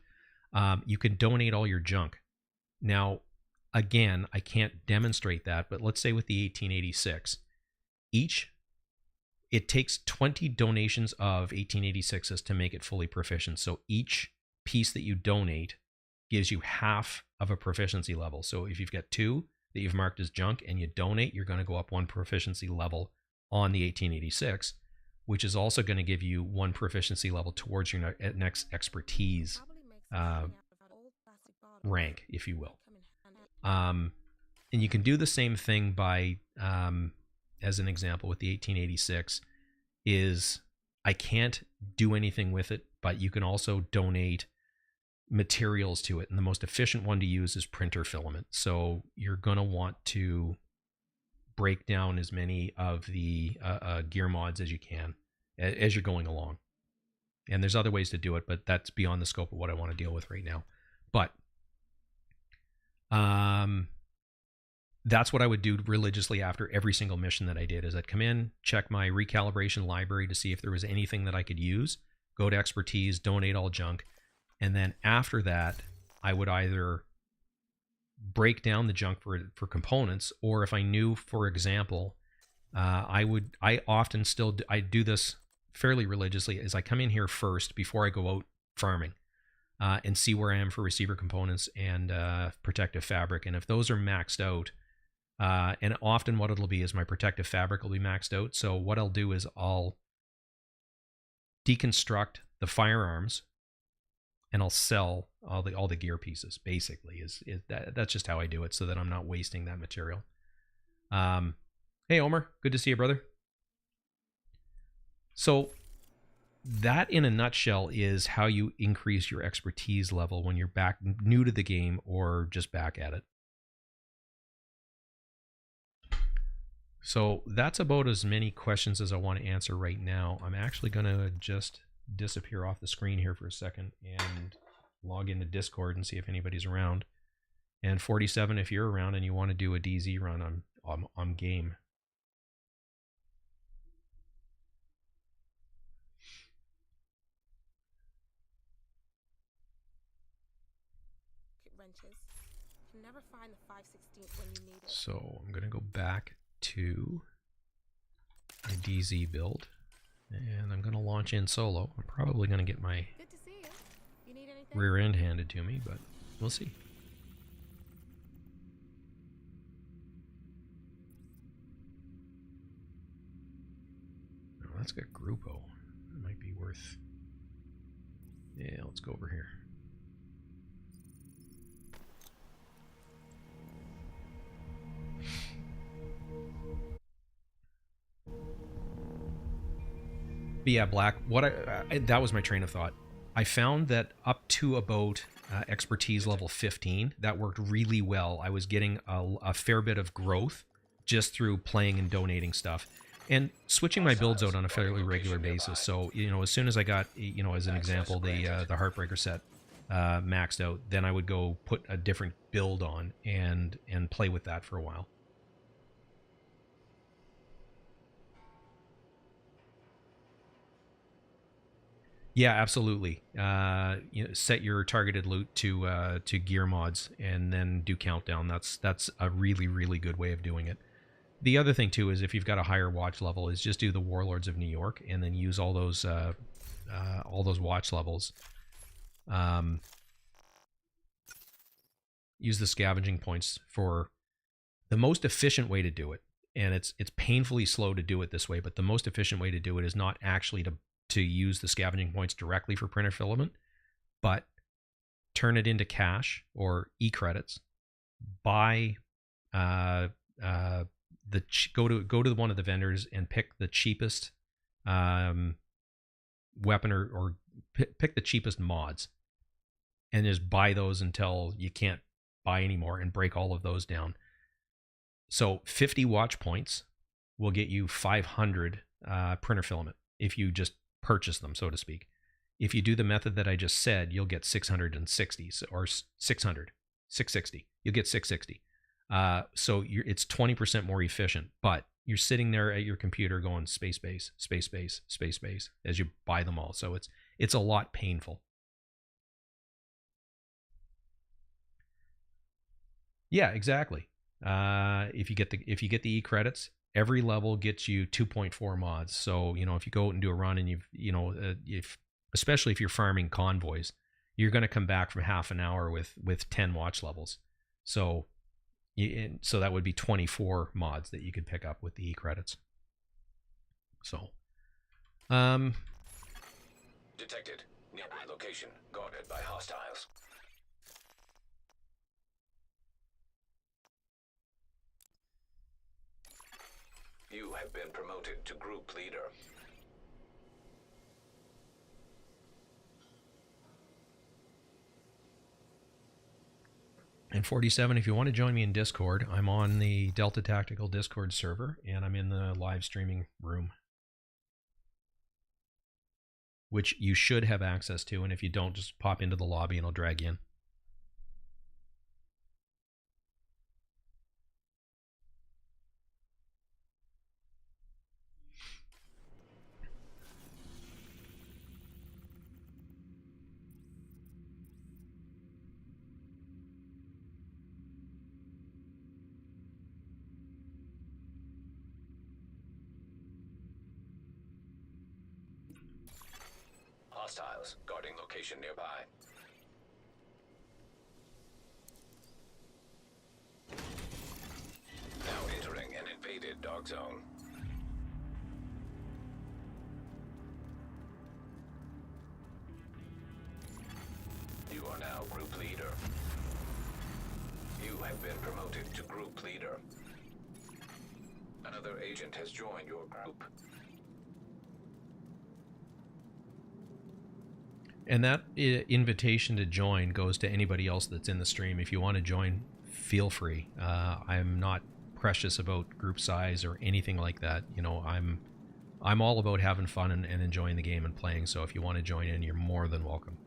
You can donate all your junk. Now, again, I can't demonstrate that, but let's say with the 1886, it takes 20 donations of 1886s to make it fully proficient. So each piece that you donate gives you half of a proficiency level. So if you've got 2, that you've marked as junk and you donate, you're going to go up 1 proficiency level on the 1886, which is also going to give you 1 proficiency level towards your next expertise rank, if you will. And you can do the same thing by, as an example with the 1886, is I can't do anything with it, but you can also donate materials to it. And the most efficient one to use is printer filament. So you're going to want to break down as many of the gear mods as you can as you're going along. And there's other ways to do it, but that's beyond the scope of what I want to deal with right now. But that's what I would do religiously after every single mission that I did, is I'd come in, check my recalibration library to see if there was anything that I could use, go to expertise, donate all junk, and then after that, I would either break down the junk for components, or if I knew, for example, I do this fairly religiously, is I come in here first before I go out farming and see where I am for receiver components and protective fabric. And if those are maxed out, and often what it'll be is my protective fabric will be maxed out. So what I'll do is I'll deconstruct the firearms and I'll sell all the gear pieces. Basically, that's just how I do it, so that I'm not wasting that material. Hey Omer, good to see you, brother. So that in a nutshell is how you increase your expertise level when you're back new to the game or just back at it. So that's about as many questions as I want to answer right now. I'm actually going to just disappear off the screen here for a second and log into Discord and see if anybody's around. And 47, if you're around and you want to do a DZ run, I'm game. Wrenches. Can never find the 5/16 when you need it. So I'm going to go back to my DZ build, and I'm going to launch in solo. I'm probably going to get my Good to see you. You need anything? rear end handed to me, but we'll see. Oh, that's got Grupo. That might be worth... Yeah, let's go over here. But yeah, Black, that was my train of thought. I found that up to about expertise level 15, that worked really well. I was getting a fair bit of growth just through playing and donating stuff. And switching my builds out on a fairly regular basis. So, as soon as I got, as an example, the Heartbreaker set maxed out, then I would go put a different build on and play with that for a while. Yeah, absolutely. Set your targeted loot to gear mods and then do countdown. That's a really, really good way of doing it. The other thing too is if you've got a higher watch level, is just do the Warlords of New York and then use all those watch levels. Use the scavenging points for the most efficient way to do it. And it's painfully slow to do it this way, but the most efficient way to do it is not actually to use the scavenging points directly for printer filament, but turn it into cash or e-credits. Buy go to one of the vendors and pick the cheapest weapon or pick the cheapest mods, and just buy those until you can't buy anymore and break all of those down. So 50 watch points will get you 500 printer filament if you just purchase them, so to speak. If you do the method that I just said, you'll get 660 or 660. You'll get 660. So it's 20% more efficient, but you're sitting there at your computer going space base as you buy them all. So it's a lot painful. Yeah, exactly. If you get the e credits, every level gets you 2.4 mods. So, if you go out and do a run and especially if you're farming convoys, you're going to come back from half an hour with 10 watch levels. So So that would be 24 mods that you could pick up with the e-credits. So, Detected. Nearby location. Guarded by hostiles. You have been promoted to group leader. And 47, if you want to join me in Discord, I'm on the Delta Tactical Discord server, and I'm in the live streaming room, which you should have access to, and if you don't, just pop into the lobby and I'll drag you in. Hostiles guarding location nearby. Now entering an invaded dark zone. You are now group leader. You have been promoted to group leader. Another agent has joined your group. And that invitation to join goes to anybody else that's in the stream. If you want to join, feel free. I'm not precious about group size or anything like that. You know, I'm all about having fun and enjoying the game and playing. So if you want to join in, you're more than welcome.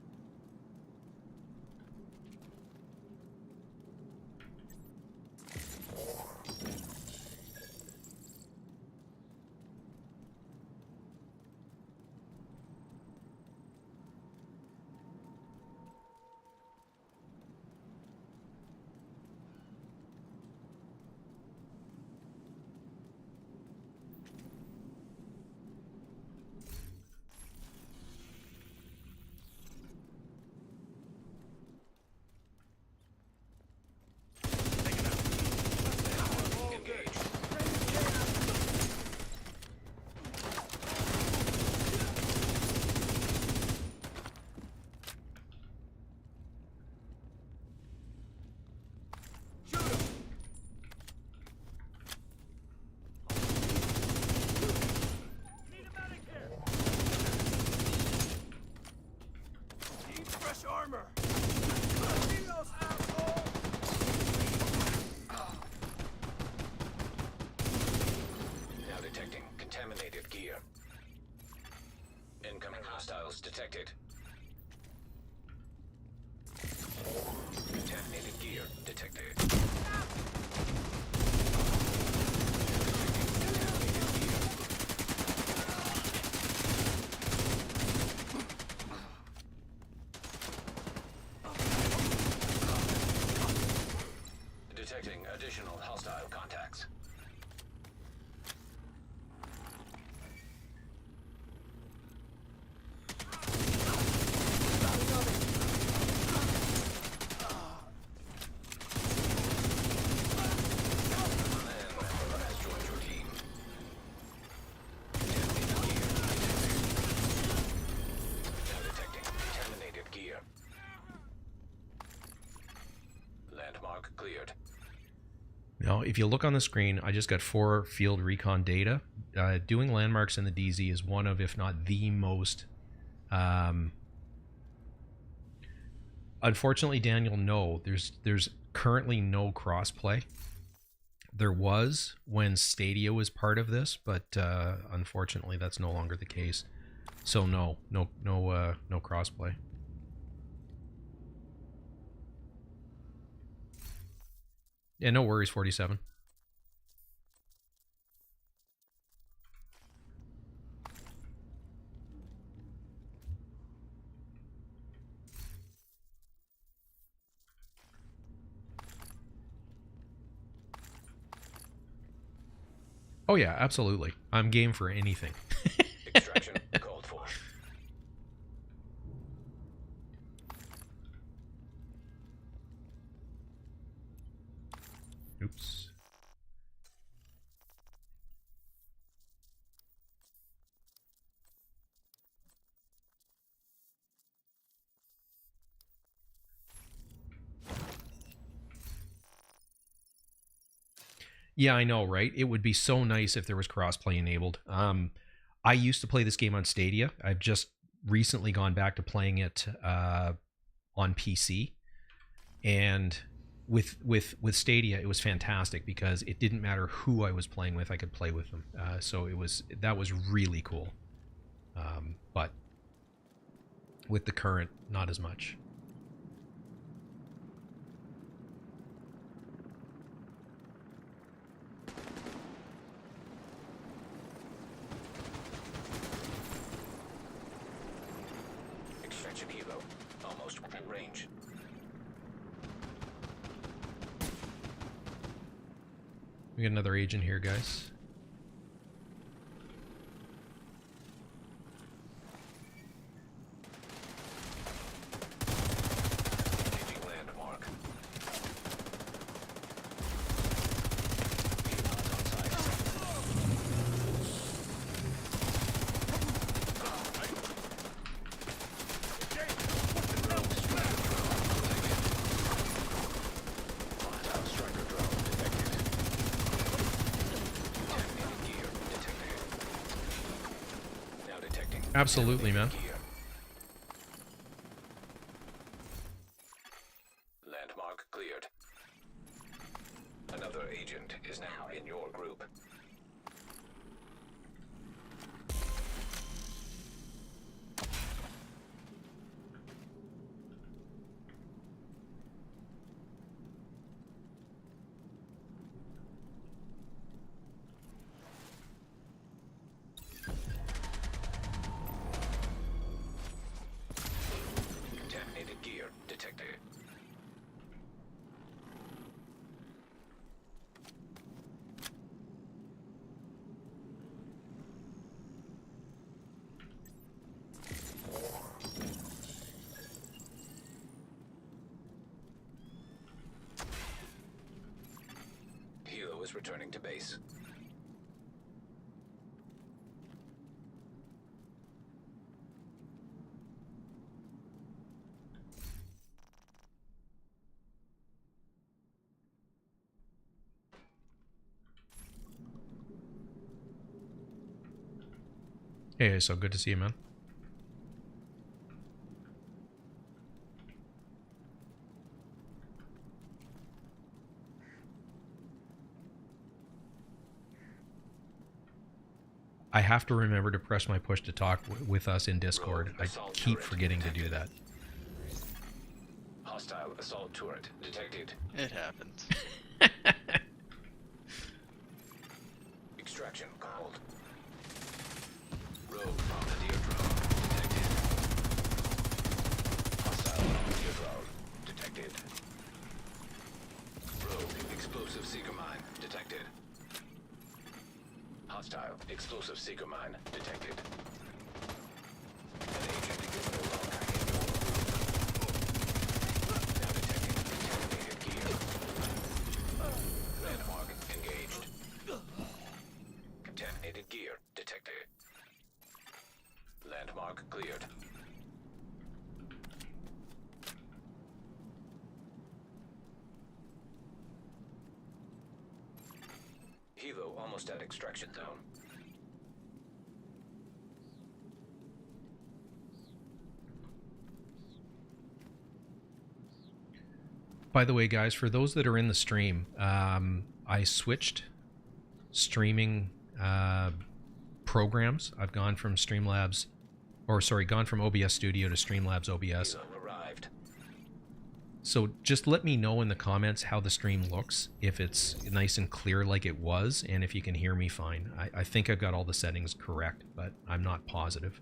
Now detecting contaminated gear. Incoming hostiles detected. Contaminated gear detected. Detecting additional hostile contacts. Landmark cleared. Now, if you look on the screen, I just got 4 field recon data. Doing landmarks in the DZ is one of, if not the most... Unfortunately, Daniel, no. There's currently no crossplay. There was when Stadia was part of this, but unfortunately, that's no longer the case. So no crossplay. Yeah, no worries, 47. Oh yeah, absolutely. I'm game for anything. Extraction called for. Yeah, I know, right? It would be so nice if there was crossplay enabled. I used to play this game on Stadia. I've just recently gone back to playing it on PC, and with Stadia, it was fantastic because it didn't matter who I was playing with; I could play with them. So that was really cool. But with the current, not as much. Extraction helo. Almost within range. We got another agent here, guys. Engaging landmark. Absolutely, man. Landmark cleared. Another agent is now in your group. Contaminated gear detected. Helo is returning to base. Hey, so good to see you, man. I have to remember to press my push to talk with us in Discord. I keep forgetting to do that. Hostile assault turret detected. It happens. Extraction called. Rogue bombardier drone detected. Hostile bombardier drone detected. Rogue explosive seeker mine detected. Hostile explosive seeker mine detected. An agent is no longer in your group. Now detecting contaminated gear. Landmark engaged. Contaminated gear detected. Landmark cleared. Helo almost at extraction zone. By the way, guys, for those that are in the stream, I switched streaming programs. I've gone from gone from OBS Studio to Streamlabs OBS. Helo arrived. So just let me know in the comments how the stream looks, if it's nice and clear like it was, and if you can hear me fine. I think I've got all the settings correct, but I'm not positive.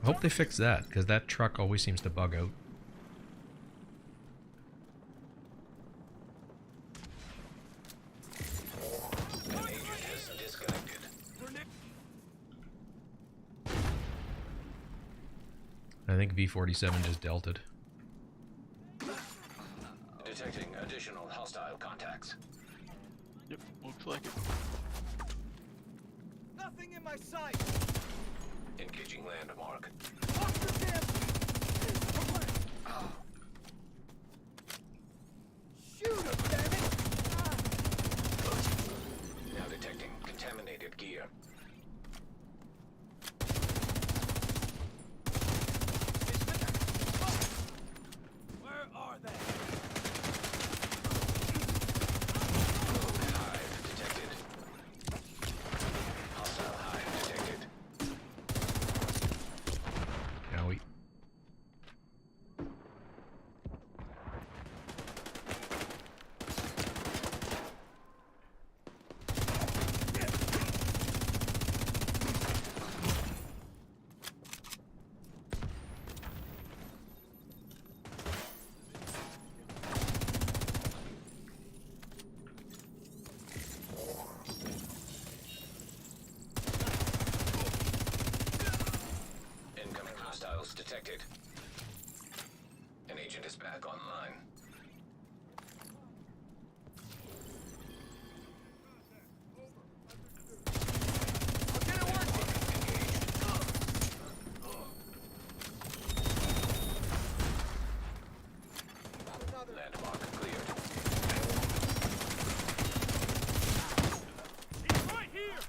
I hope they fix that, because that truck always seems to bug out. An agent has disconnected. I think V47 just delted. Detecting additional hostile contacts. Yep, looks like it. Nothing in my sight! Engaging landmark. Watch your damn... Shoot him, damn it! Now detecting contaminated gear. Where are they? Hive detected. Hostile hive detected. Now we... Incoming hostiles detected. An agent is back online. I'll get it working! Another... Landmark cleared. He's right here!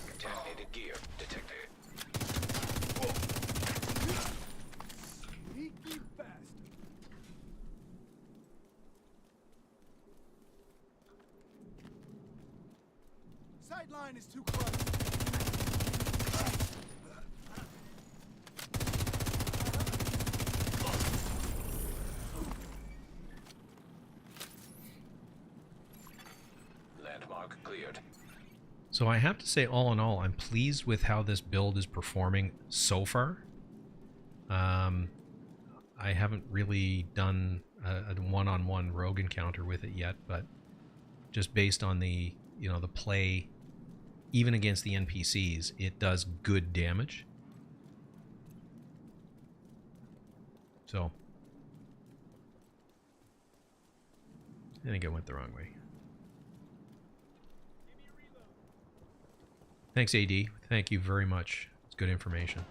Contaminated gear detected. Sneaky bastard! Sideline is too close. Landmark cleared. So I have to say, all in all, I'm pleased with how this build is performing so far. I haven't really done a one-on-one rogue encounter with it yet, but just based on the, you know, the play, even against the NPCs, it does good damage. So I think I went the wrong way. Thanks, AD. Thank you very much. It's good information.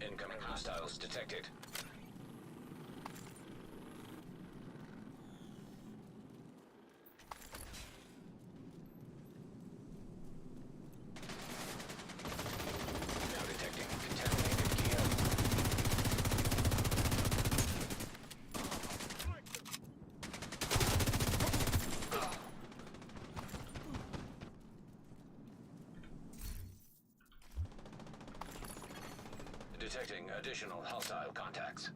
Incoming hostiles detected. Now detecting contaminated gear. Detecting additional hostile contacts.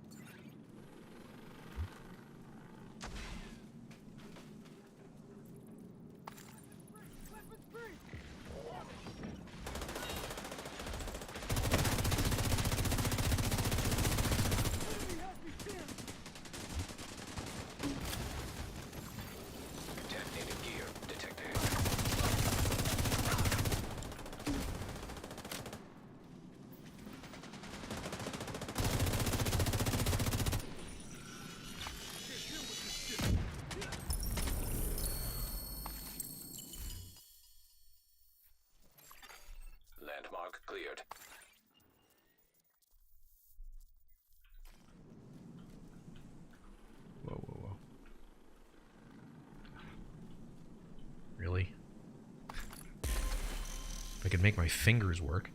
Weapons free! Enemy has me pinned! Contaminated gear detected. Landmark cleared. Whoa, whoa, whoa. Really? If I could make my fingers work.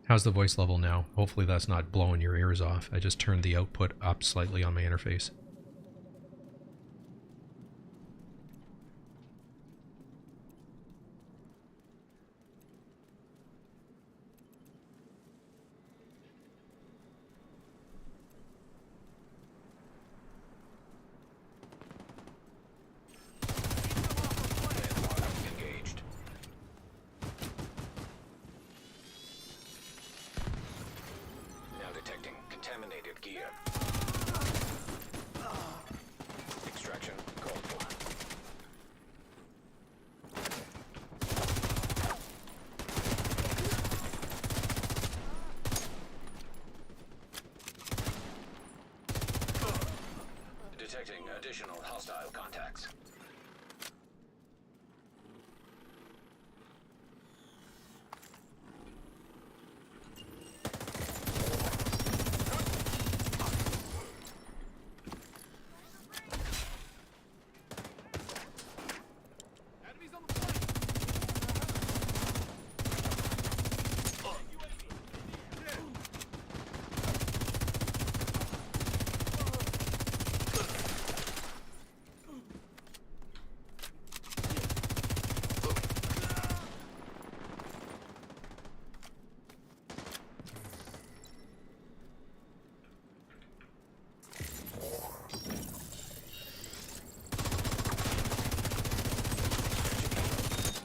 How's the voice level now? Hopefully that's not blowing your ears off. I just turned the output up slightly on my interface. Engaged. Now detecting contaminated gear. Extraction called for. Detecting additional hostile contacts. Enemies on the plane.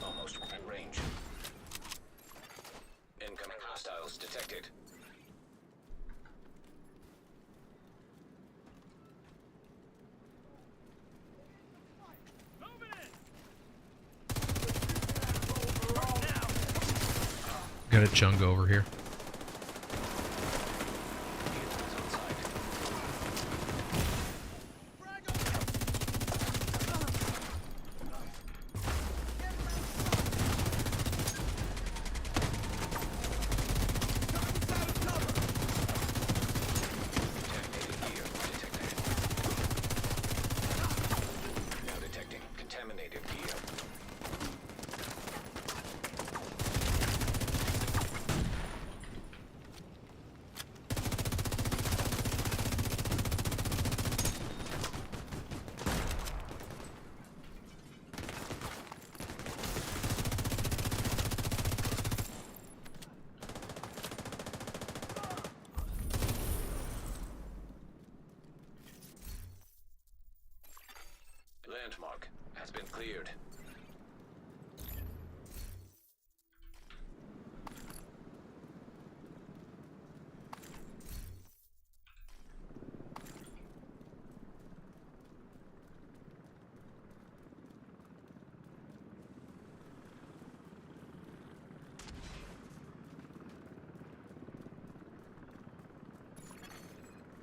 Almost within range. Incoming hostiles detected. Got a chunk over here. Vehicles on site. Contaminated gear detected. Now detecting contaminated gear. Landmark has been cleared.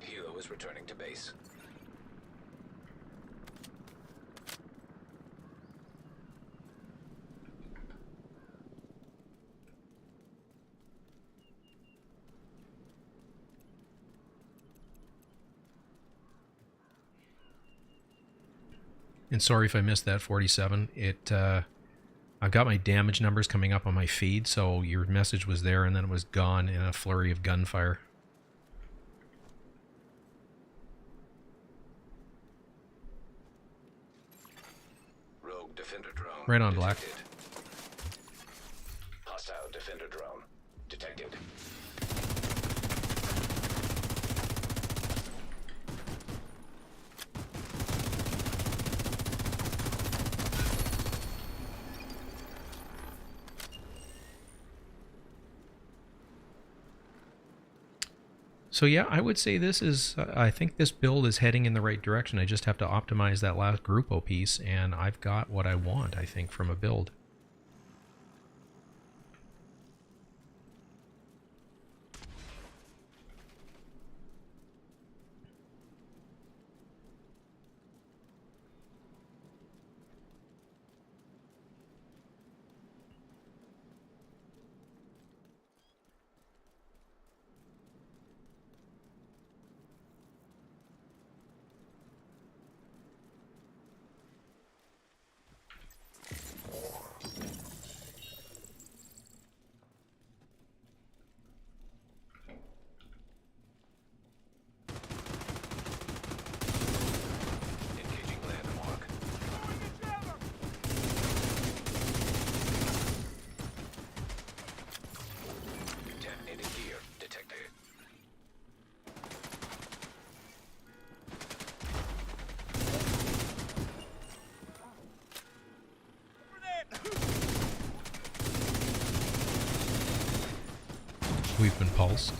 Hilo is returning to base. And sorry if I missed that 47. I've got my damage numbers coming up on my feed, so your message was there and then it was gone in a flurry of gunfire. Rogue defender drone. Right on, Black. detected. Hostile defender drone detected. So yeah, I would say this is, I think this build is heading in the right direction. I just have to optimize that last Grupo piece, and I've got what I want, I think, from a build. We've been pulsed.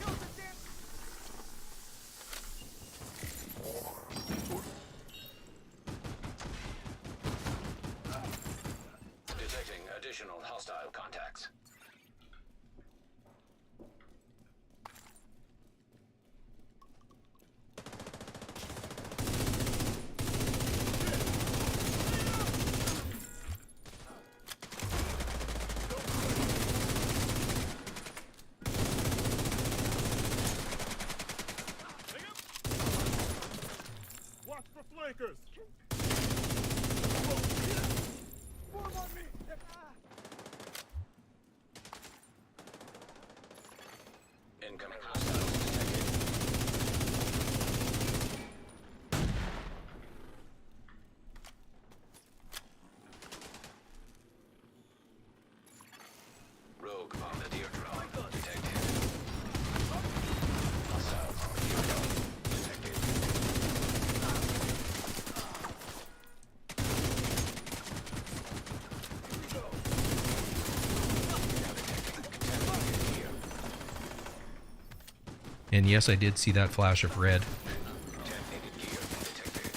Detecting additional hostile contacts. Watch for flankers! Form on me! Incoming hostiles detected. Rogue bombardier drone detected. Hostile bombardier drone detected. Contaminated gear. And yes, I did see that flash of red. Contaminated gear detected.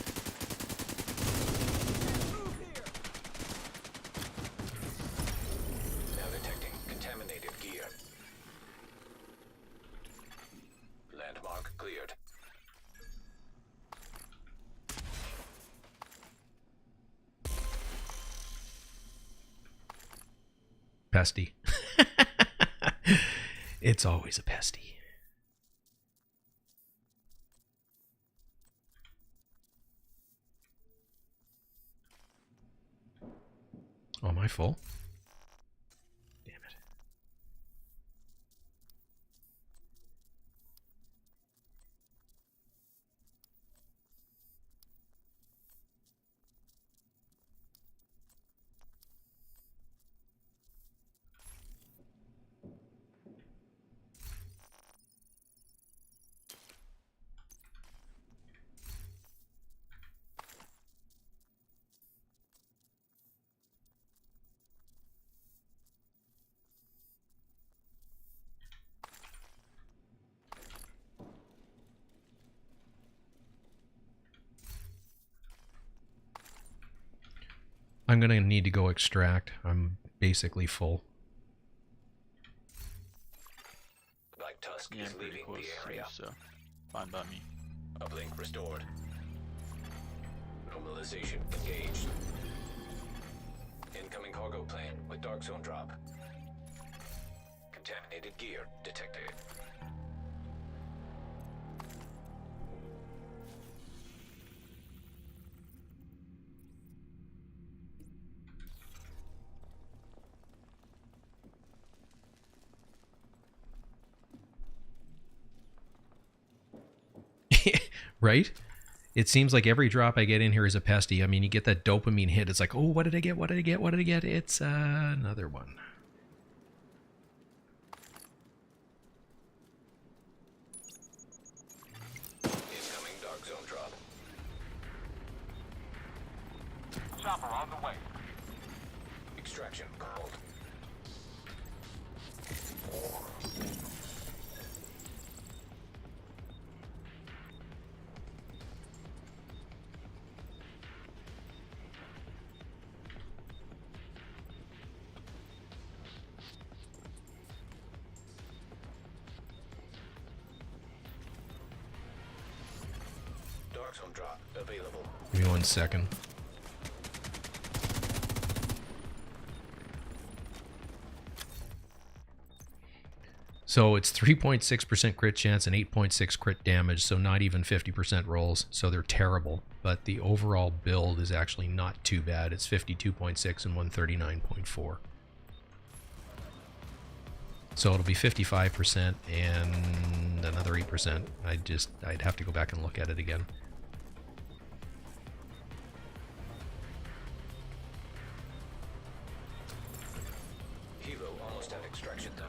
Now detecting contaminated gear. Landmark cleared. Pesty. It's always a pesty. Oh, am I full? Damn it. I'm going to need to go extract. I'm basically full. Black Tusk Yeah, is I'm pretty leaving close, the area. so fine by me. Uplink restored. Normalization engaged. Incoming cargo plane with dark zone drop. Contaminated gear detected. Right? It seems like every drop I get in here is a pesty. I mean, you get that dopamine hit. It's like, oh, what did I get? What did I get? What did I get? It's another one. Incoming dark zone drop. Chopper on the way. Extraction called. Dark zone drop available. Give me 1 second. So it's 3.6% crit chance and 8.6 crit damage, so not even 50% rolls. So they're terrible. But the overall build is actually not too bad. It's 52.6 and 139.4. So it'll be 55% and another 8%. I'd have to go back and look at it again. Helo almost at extraction zone.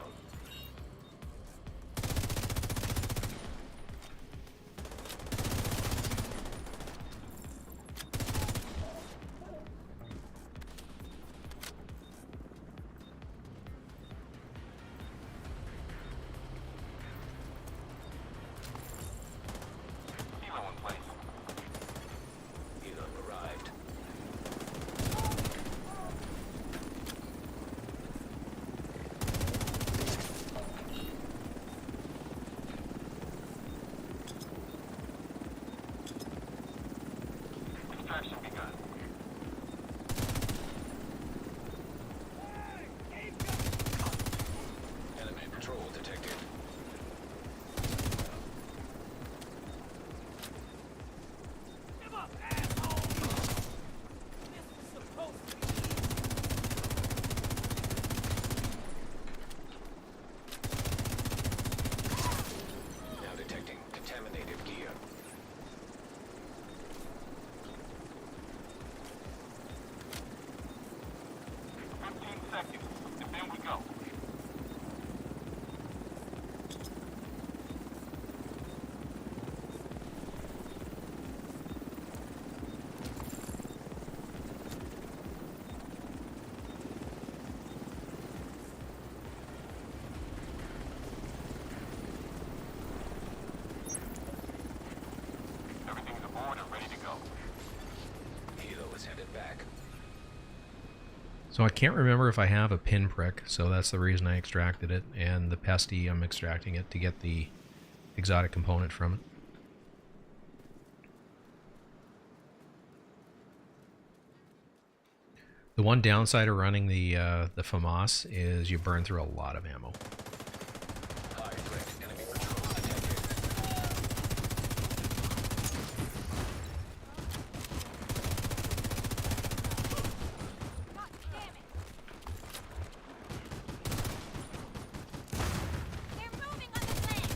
seconds, and then we go. Everything's aboard and ready to go. Helo is headed back. So I can't remember if I have a pinprick, so that's the reason I extracted it, and the pesty, I'm extracting it to get the exotic component from it. The one downside of running the FAMAS is you burn through a lot of ammo. High threat enemy patrol detected. God damn it! They're moving on the plan!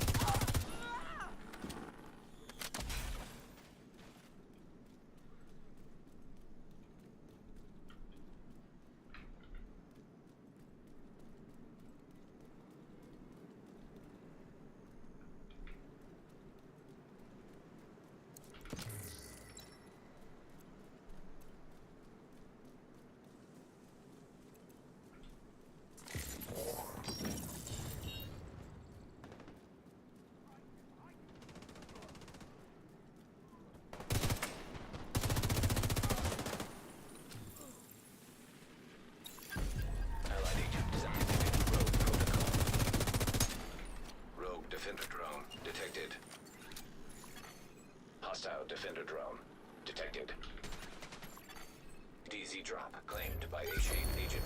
Allied agent designated rogue protocol. Rogue defender drone detected. Hostile defender drone detected. DZ drop claimed by A-Shade agent.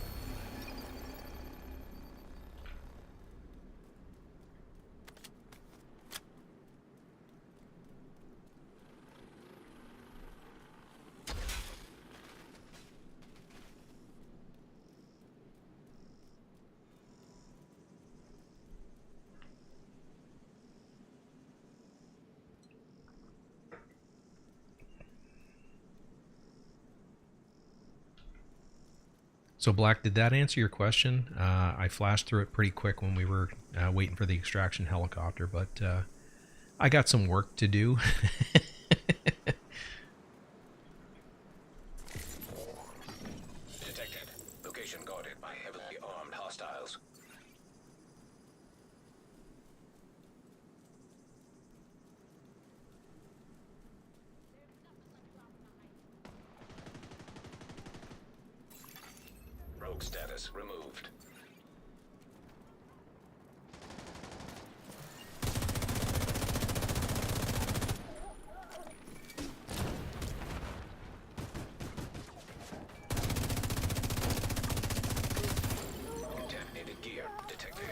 So Black, did that answer your question? I flashed through it pretty quick when we were waiting for the extraction helicopter, but I got some work to do. Detected. Location guarded by heavily armed hostiles. Rogue status removed. Contaminated gear detected.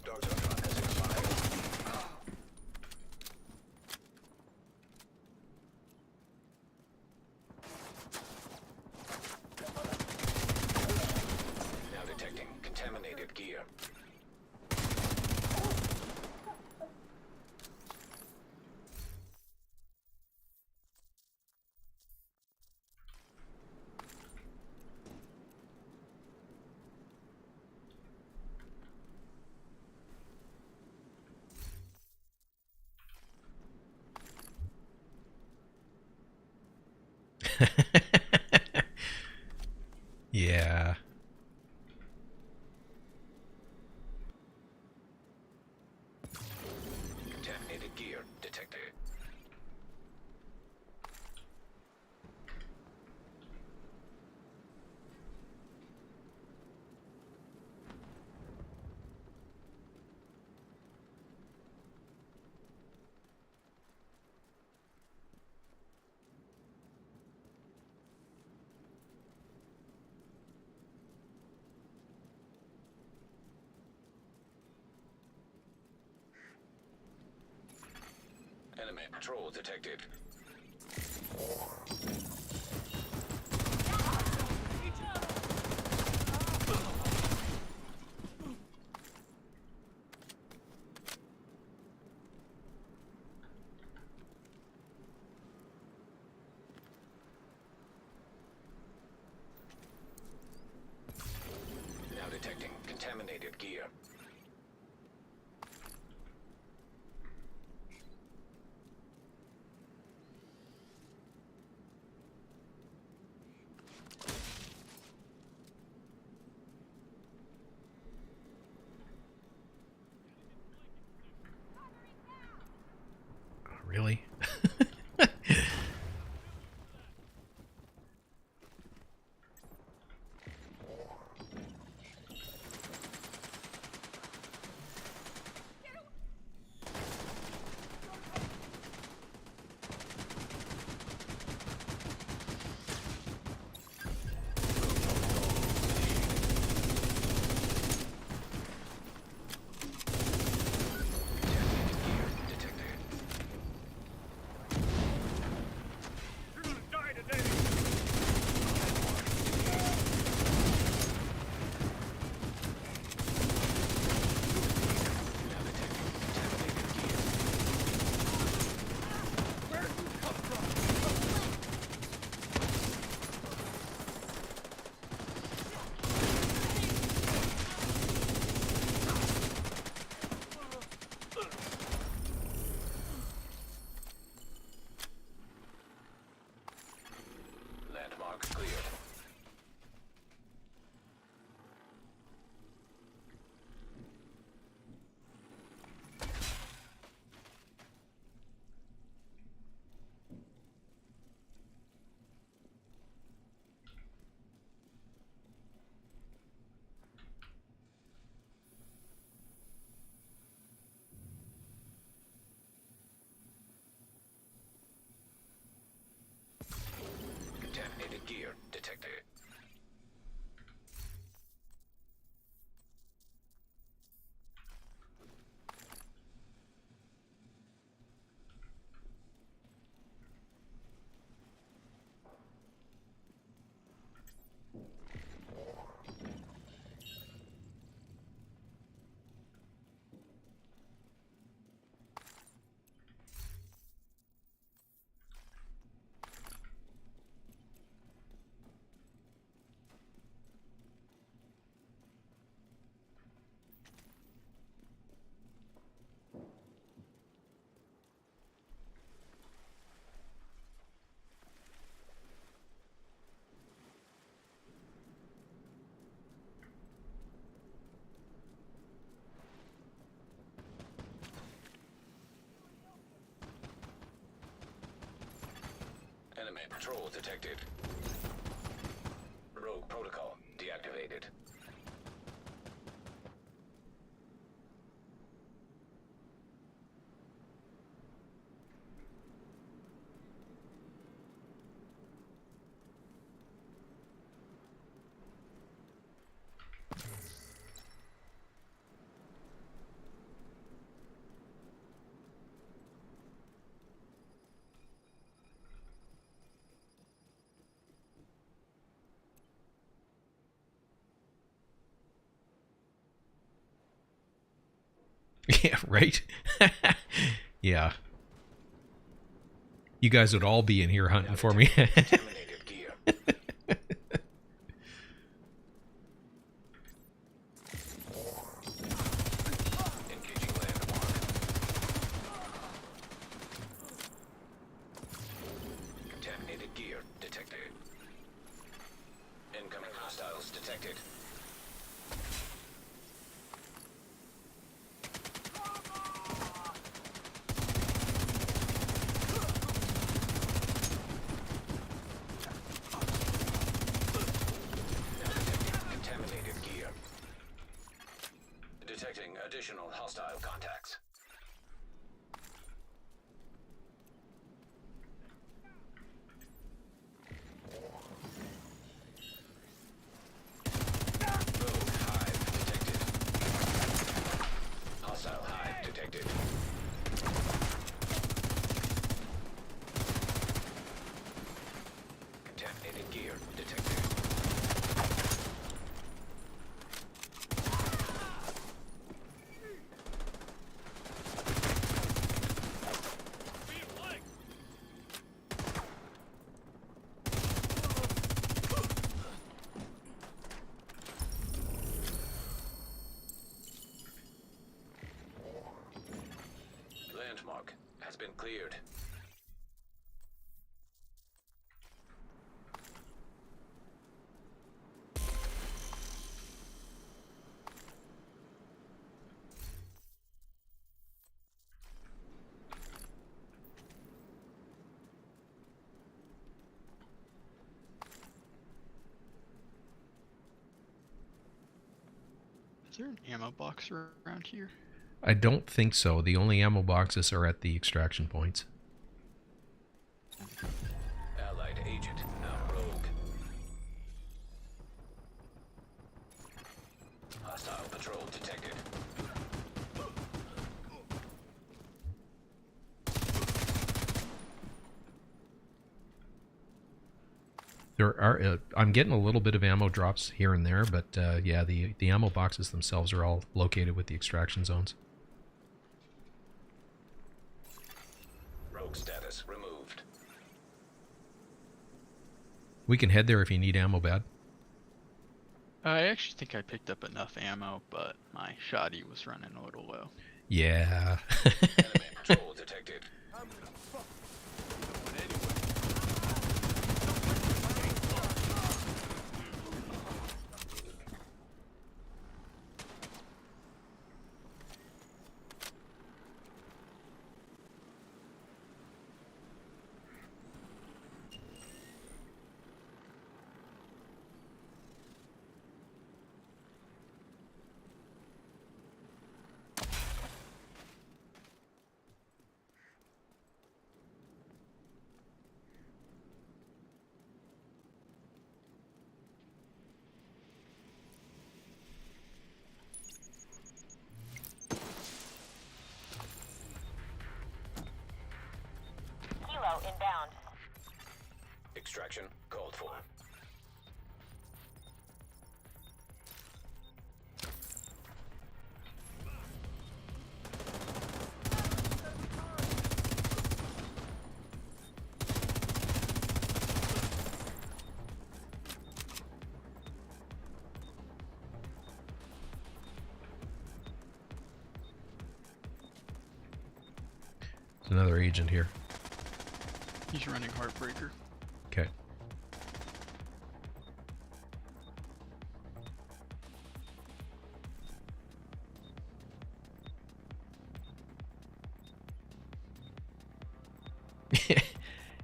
Dog zone drop has expired. Now detecting contaminated gear. Yeah. Contaminated gear detected. Enemy patrol detected. Now detecting contaminated gear. Really? Landmark cleared. Contaminated gear detected. Enemy patrol detected. Rogue protocol deactivated. Yeah, right? Yeah. You guys would all be in here hunting for me. Contaminated gear. Engaging landmark. Contaminated gear detected. Incoming hostiles detected. Now detecting contaminated gear. Detecting additional hostile contacts. Cleared. Is there an ammo box around here? I don't think so. The only ammo boxes are at the extraction points. Allied agent now rogue. Hostile patrol detected. There are. I'm getting a little bit of ammo drops here and there, but yeah, the ammo boxes themselves are all located with the extraction zones. Rogue status removed. We can head there if you need ammo bad. I actually think I picked up enough ammo, but my shoddy was running a little low. Yeah. Enemy patrol detected. Kilo inbound. Extraction called for. There's another agent here. He's running Heartbreaker. Okay.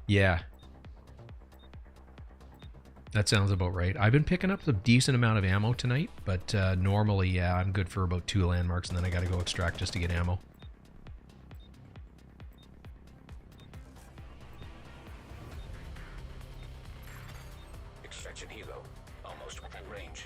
Yeah. That sounds about right. I've been picking up a decent amount of ammo tonight, but normally, yeah, I'm good for about 2 landmarks, and then I gotta go extract just to get ammo. Extraction helo almost within range.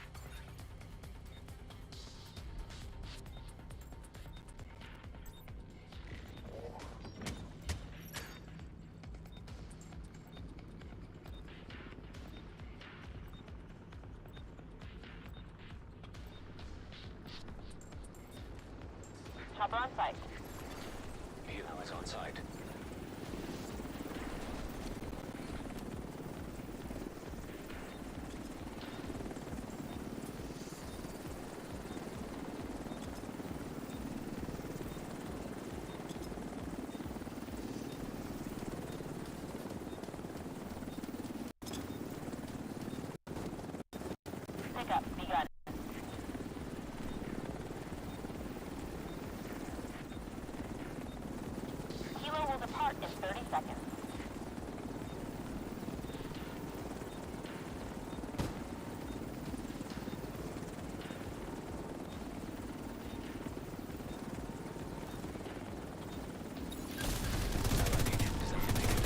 Chopper on site. Helo is on site. Pickup begun. Kilo will depart in 30 seconds.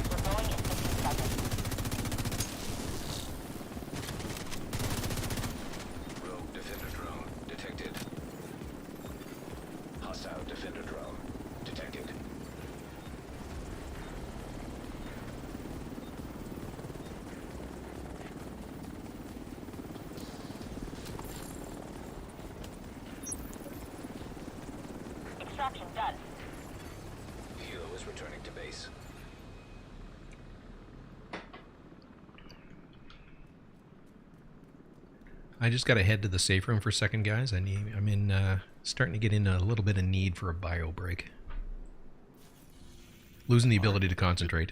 We're going in 15 seconds. Rogue defender drone detected. Hostile defender drone detected. Extraction done. Helo is returning to base. I just gotta head to the safe room for a second, guys. I'm starting to get in a little bit of need for a bio break. Losing the ability to concentrate.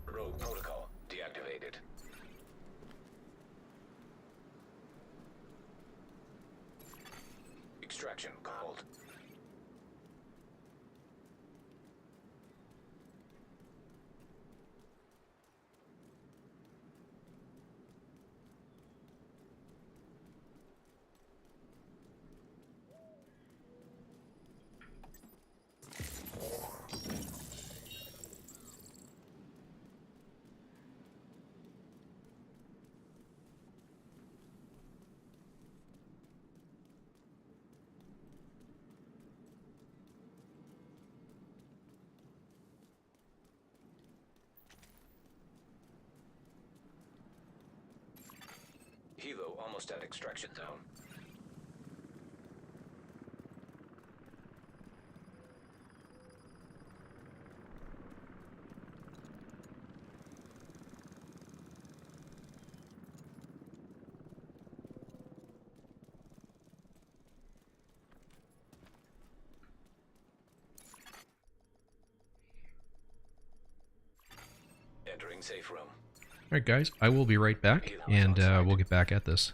Rogue protocol deactivated. Extraction called. Helo almost at extraction zone. Entering safe room. Alright guys, I will be right back, and we'll get back at this.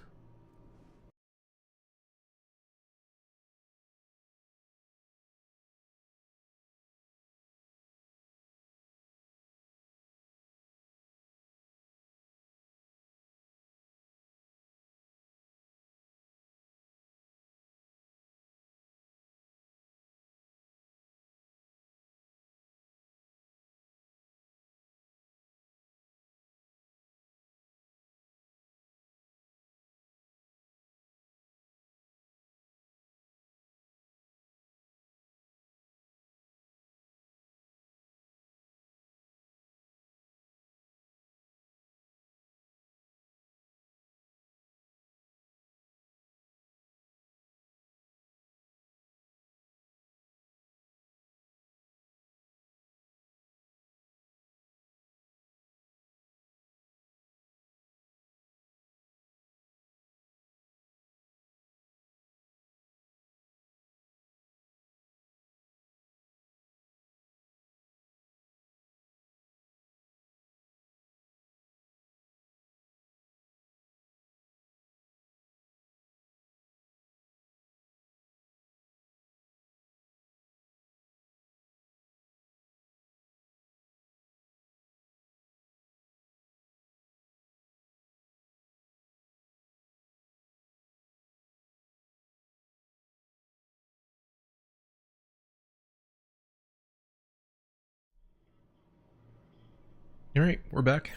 Alright, we're back.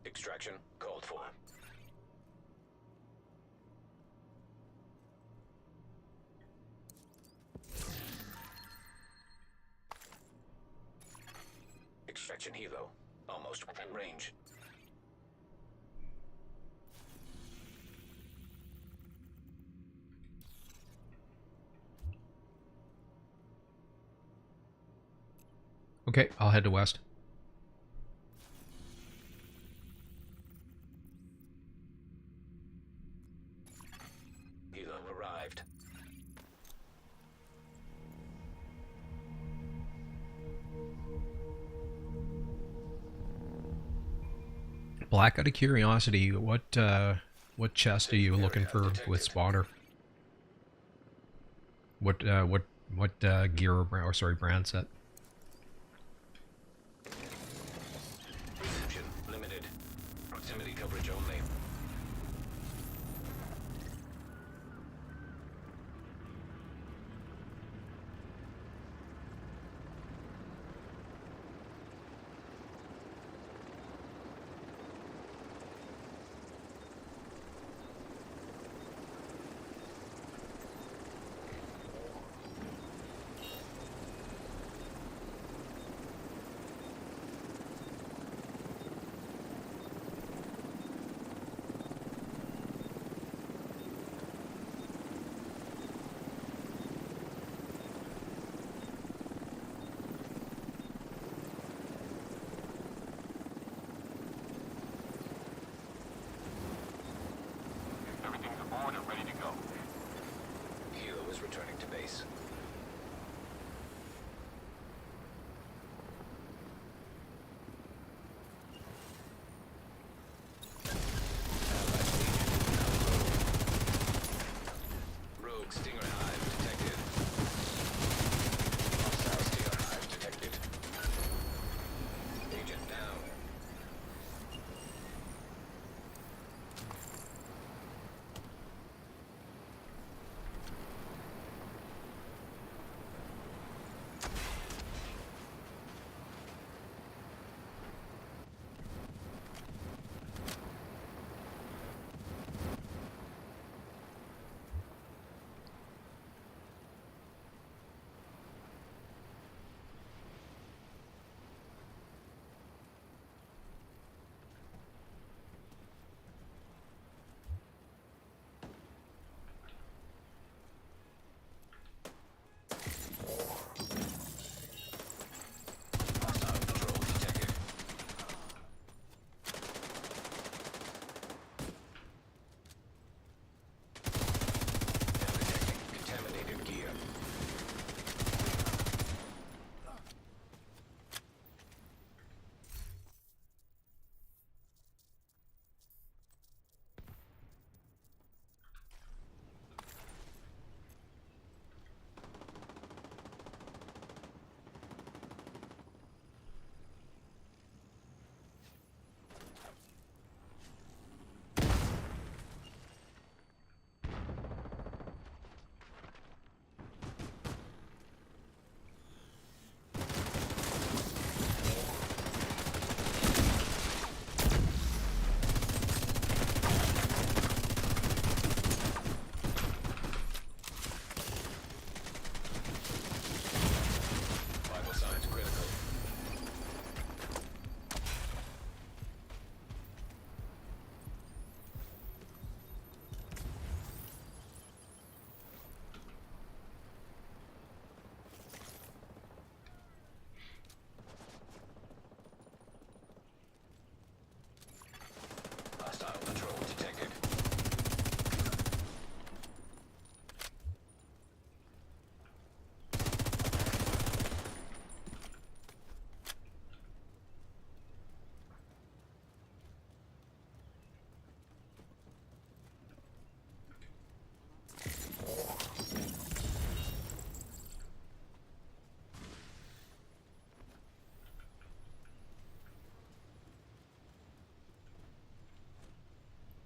Extraction called for. Extraction helo almost within range. Okay, I'll head to west. Helo arrived. Black, out of curiosity, what chest are you looking for with spotter? What gear or brand set? Reception limited. Proximity coverage only.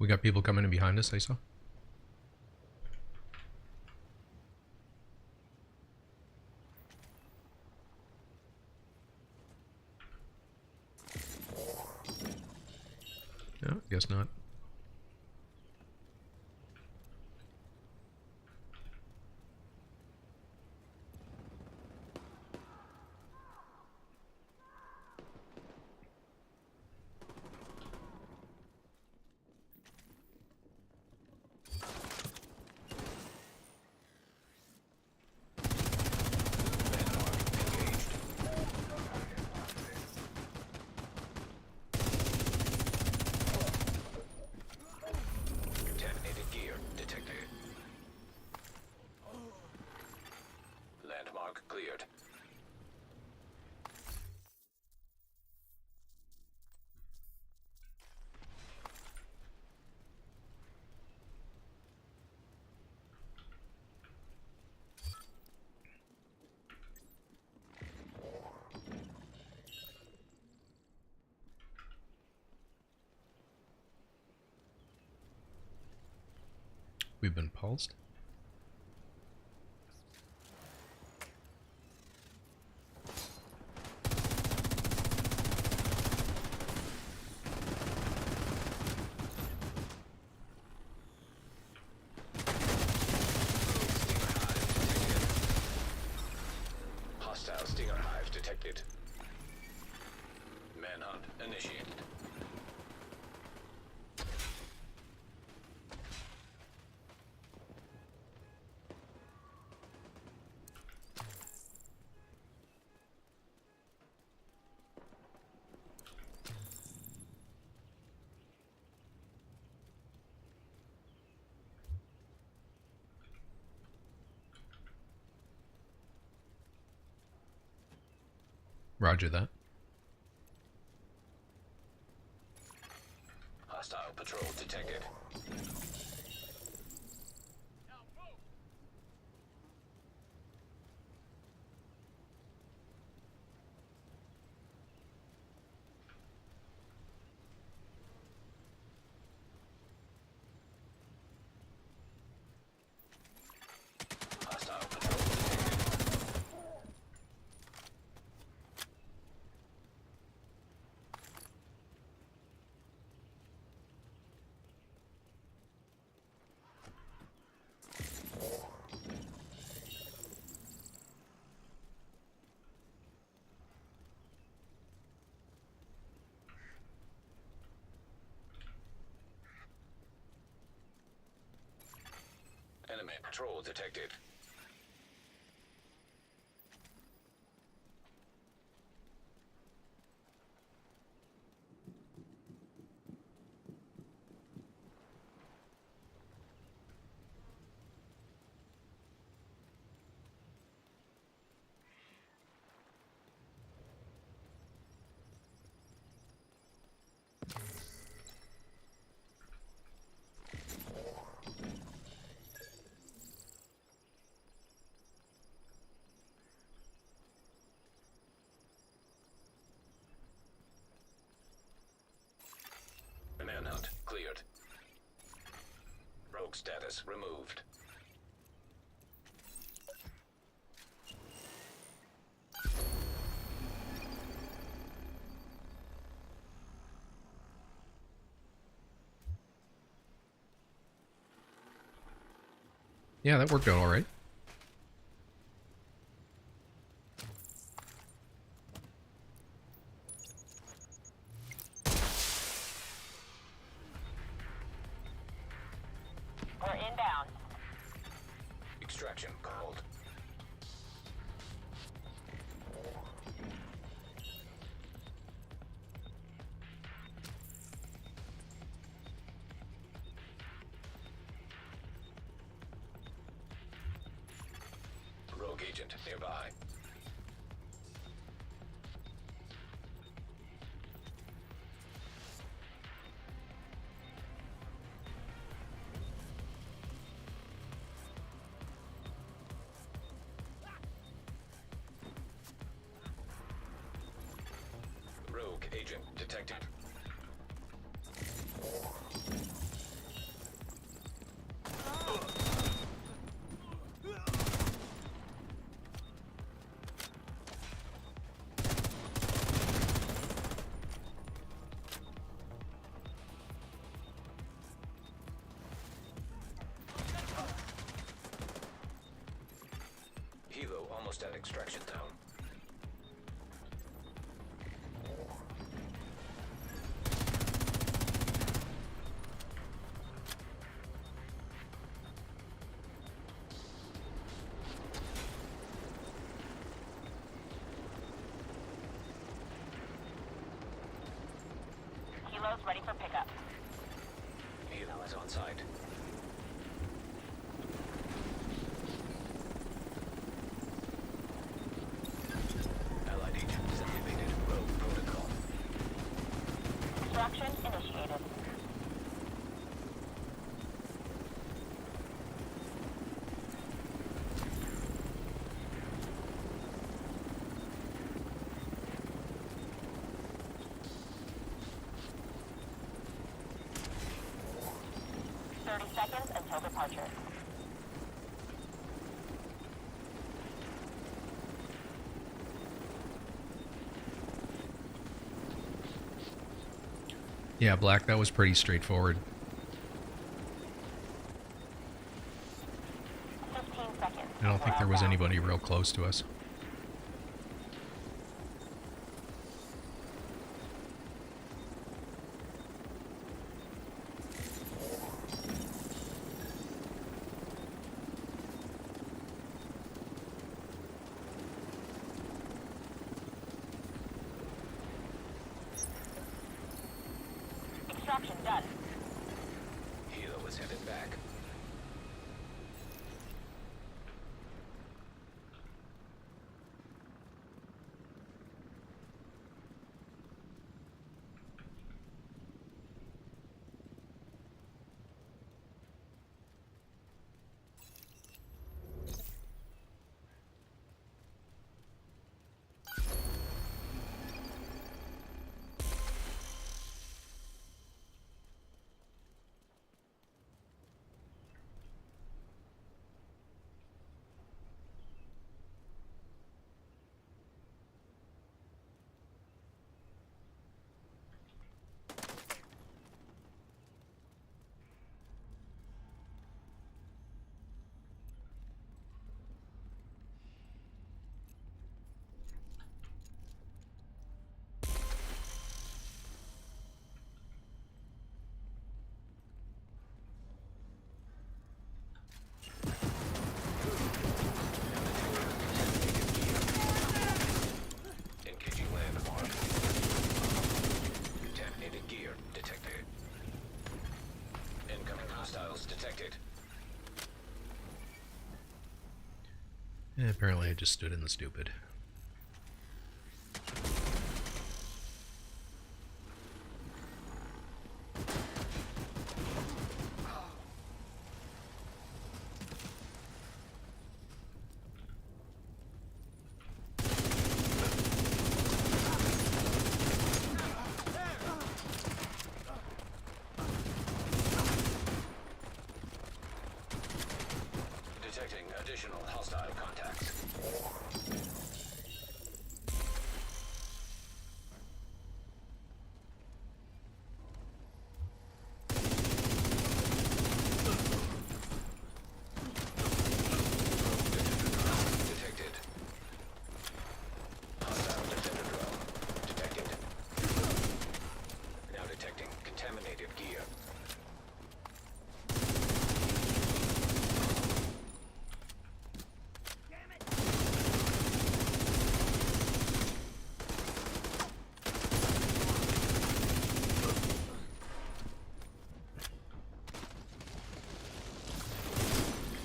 We got people coming in behind us, I saw. No, guess not. Contaminated gear detected. Landmark cleared. We've been pulsed. Hostile Stinger Hive detected. Manhunt initiated. Roger that. Hostile patrol detected. Hostile patrol detected. Enemy patrol detected. Manhunt cleared. Rogue status removed. Yeah, that worked out all right. We're inbound. Extraction called. Rogue agent nearby. Rogue agent detected. Almost at extraction zone. Kilo's ready for pickup. Helo is on site. Allied agent disactivated. Rogue protocol. Extraction initiated. Seconds until departure. Yeah, Black, that was pretty straightforward. 15 seconds. I don't think there was anybody real close to us. Extraction done. Helo is headed back. Engaging landmark. Contaminated gear detected. Incoming hostiles detected. Yeah, apparently I just stood in the stupid. Detecting additional hostile contacts. Detected. Hostile defender drone. Detected. Now detecting contaminated gear.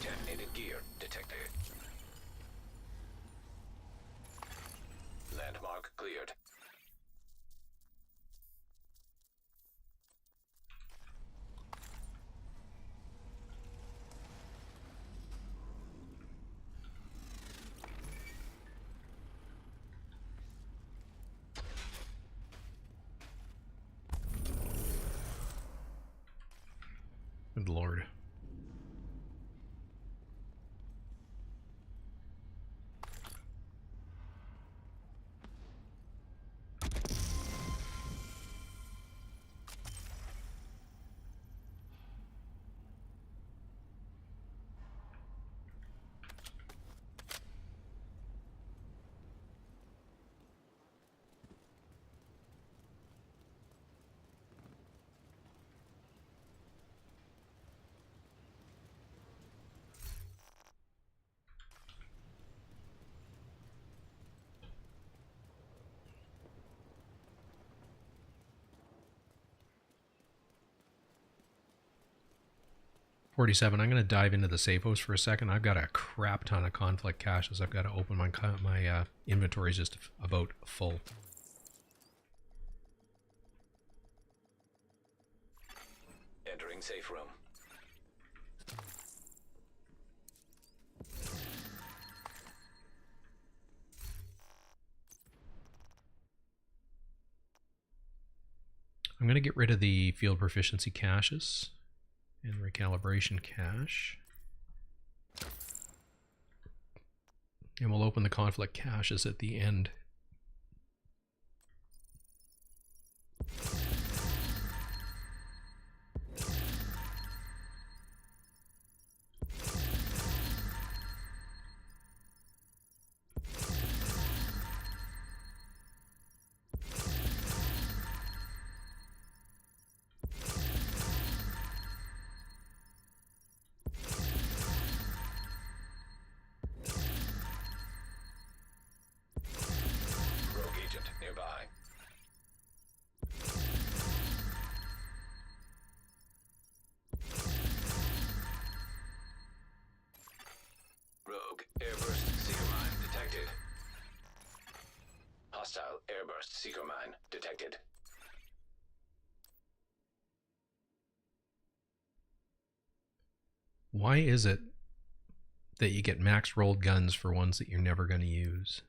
Contaminated gear detected. Landmark cleared. Good lord. 47. I'm going to dive into the safe house for a second. I've got a crap ton of conflict caches. I've got to open my inventory is just about full. Entering safe room. I'm going to get rid of the field proficiency caches and recalibration cache. And we'll open the conflict caches at the end. Rogue agent nearby. Rogue airburst seeker mine detected. Hostile airburst seeker mine detected. Why is it that you get max rolled guns for ones that you're never going to use?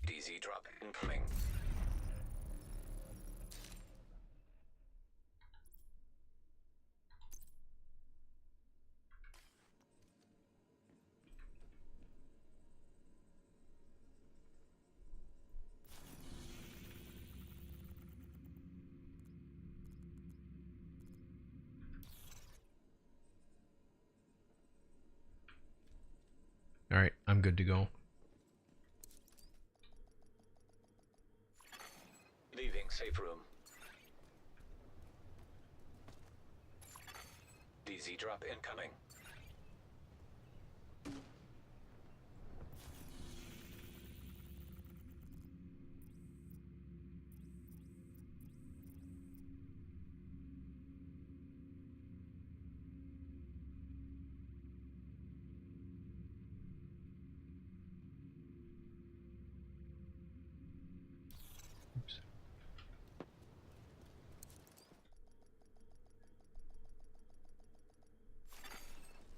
DZ drop incoming. All right, I'm good to go. Leaving safe room. DZ drop incoming. Oops.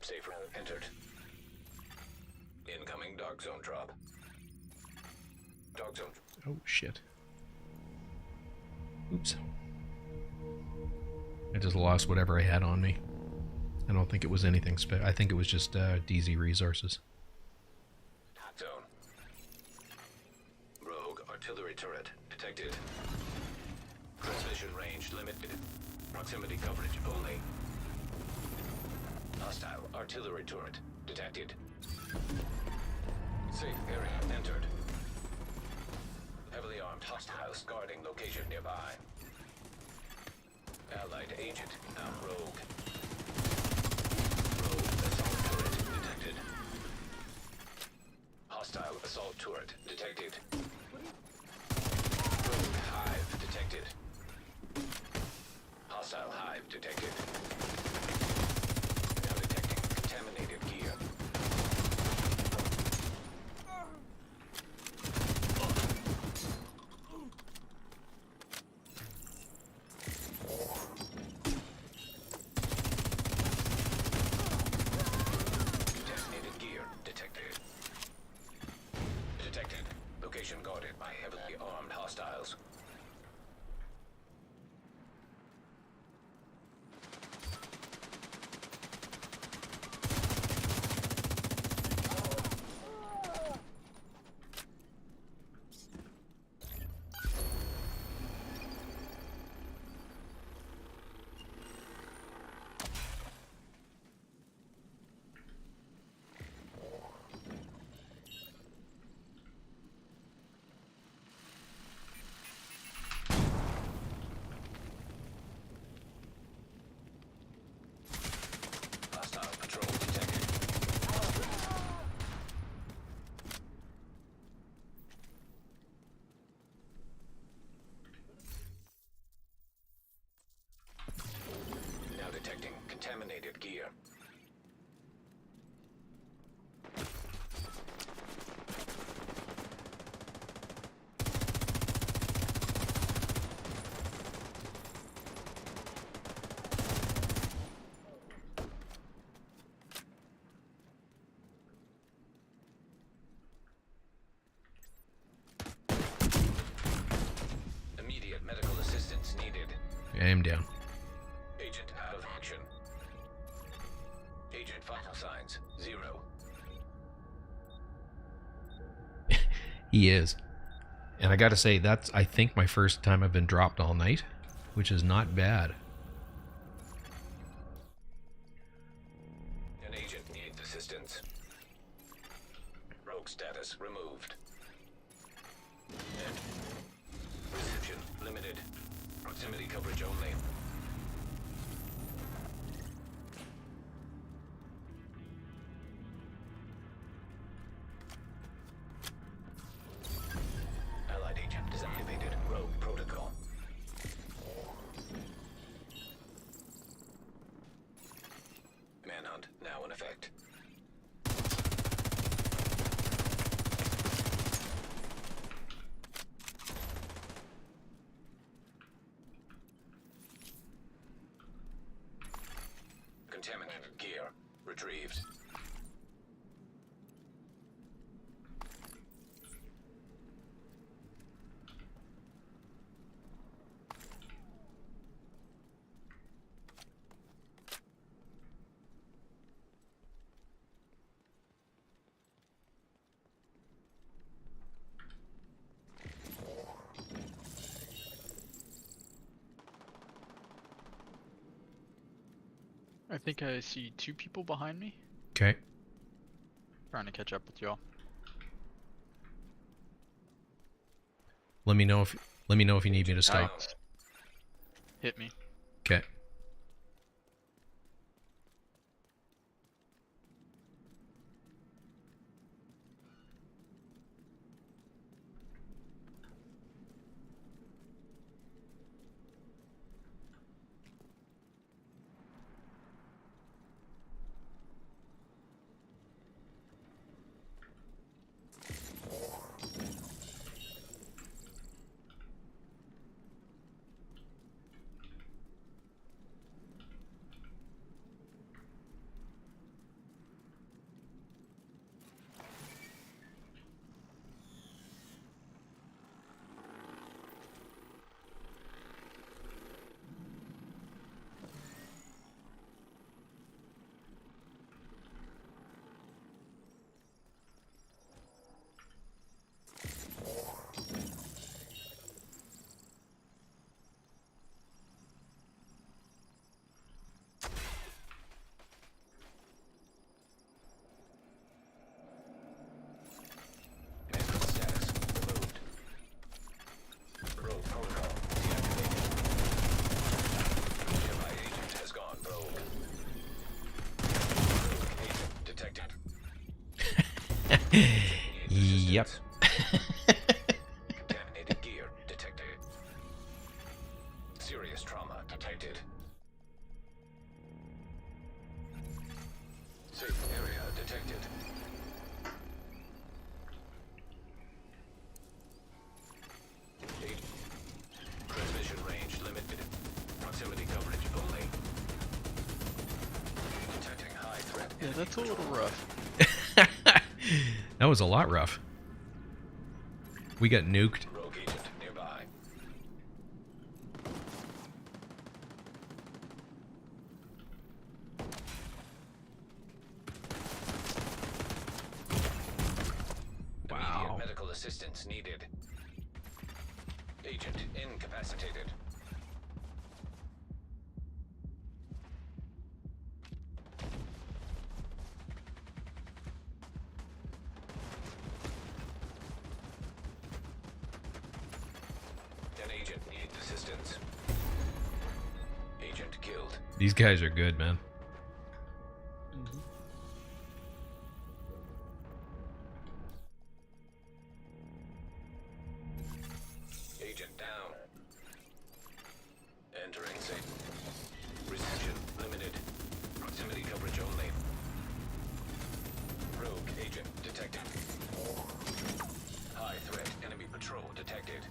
Safe room entered. Incoming dark zone drop. Dark zone. Oh, shit. Oops. I just lost whatever I had on me. I don't think it was anything I think it was just DZ resources. Dark zone. Rogue artillery turret detected. Transmission range limited. Proximity coverage only. Hostile artillery turret detected. Safe area entered. Heavily armed hostiles guarding location nearby. Allied agent now rogue. Rogue assault turret detected. Hostile assault turret detected. Rogue hive detected. Hostile hive detected. Now detecting contaminated gear. I am down. Agent out of action. Agent vital signs 0. He is. And I gotta say, that's, I think, my first time I've been dropped all night, which is not bad. An agent needs assistance. Rogue status removed. And reception limited. Proximity coverage only. Allied agent disactivated. Rogue protocol. Manhunt now in effect. Contaminated gear retrieved. I think I see 2 people behind me. Okay. Trying to catch up with y'all. Let me know if you need me to stop. Hit me. Okay. Manhunt status removed. Rogue protocol deactivated. Nearby agent has gone rogue. Rogue agent detected. Yep. Contaminated gear detected. Serious trauma detected. Safe area detected. Transmission range limited. Proximity coverage only. Detecting high threat. Yeah, that's a little rough. That was a lot rough. We got nuked. Rogue agent nearby. Wow. Immediate medical assistance needed. Agent incapacitated. An agent needs assistance. Agent killed. These guys are good, man. Agent down. Entering safe. Reception limited. Proximity coverage only. Rogue agent detected. High threat enemy patrol detected.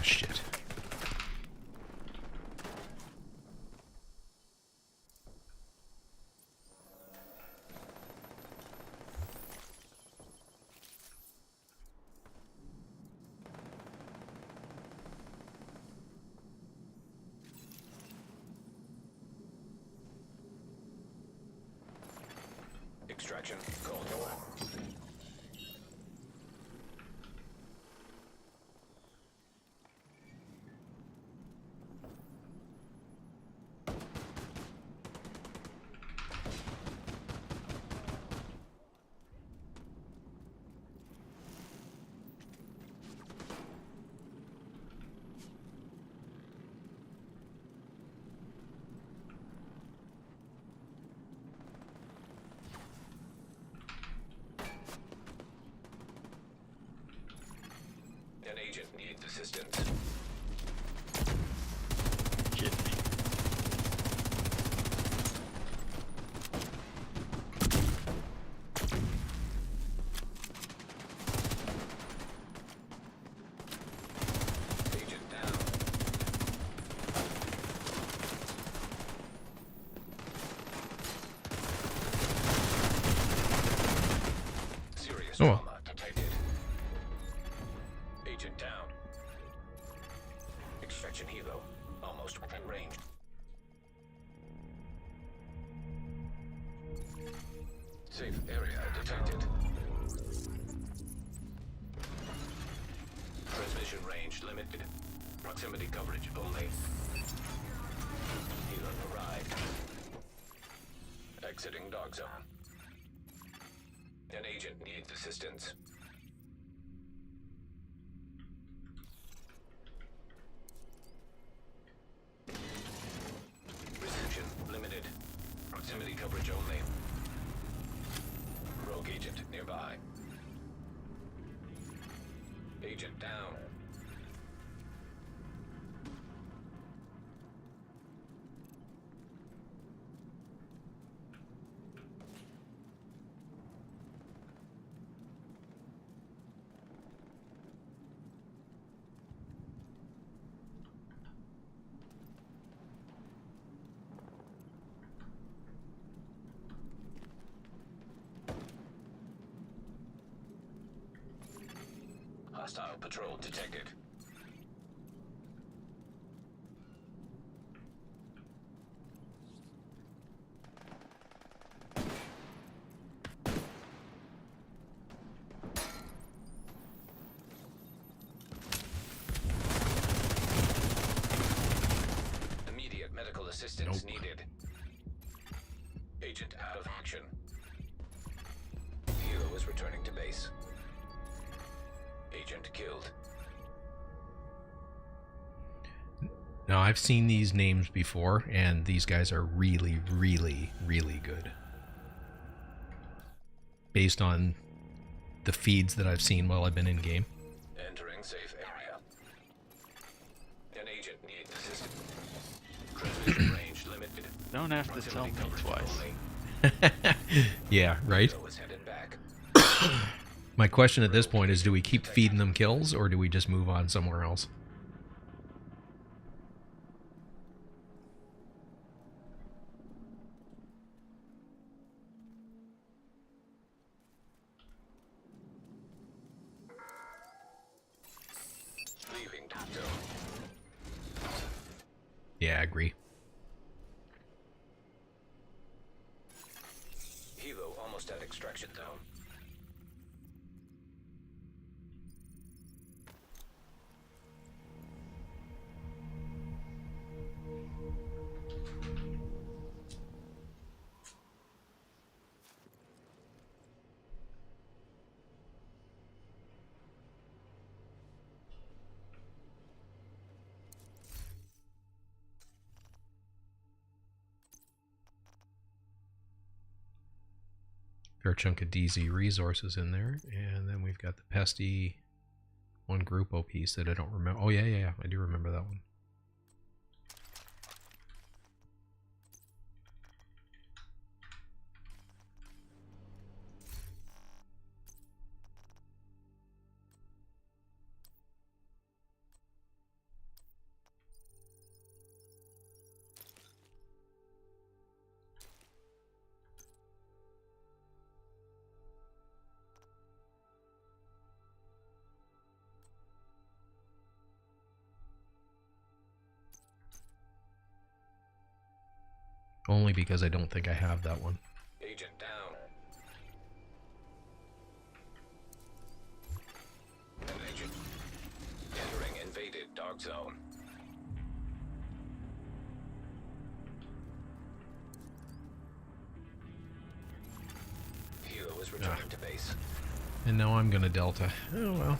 shit. Extraction called for. An agent needs assistance. Kidding me. Agent down. Serious Oh. trauma detected. Agent down. Extraction helo almost within range. Safe area detected. Transmission range limited. Proximity coverage only. Helo arrived. Exiting dog zone. An agent needs assistance. Reception limited. Proximity coverage only. Rogue agent nearby. Agent down. Hostile patrol detected. Immediate medical assistance Nope. needed. Agent out of action. Helo is returning to base. Agent killed. Now, I've seen these names before, and these guys are really, really, really good. Based on the feeds that I've seen while I've been in game. Entering safe area. An agent needs assistance. Transmission range limited. Don't have to tell me Proximity coverage twice. only. Yeah, right? Helo is headed back. My question at this point is, do we keep feeding them kills, or do we just move on somewhere else? Leaving top zone. Yeah, I agree. Helo almost at extraction zone. Fair chunk of DZ resources in there, and then we've got the pesty one Grupo piece that I don't remember. Oh yeah, I do remember that one. Only because I don't think I have that one. Agent down. An agent entering invaded dark zone. Helo is returning to base. And now I'm gonna Delta. Oh well.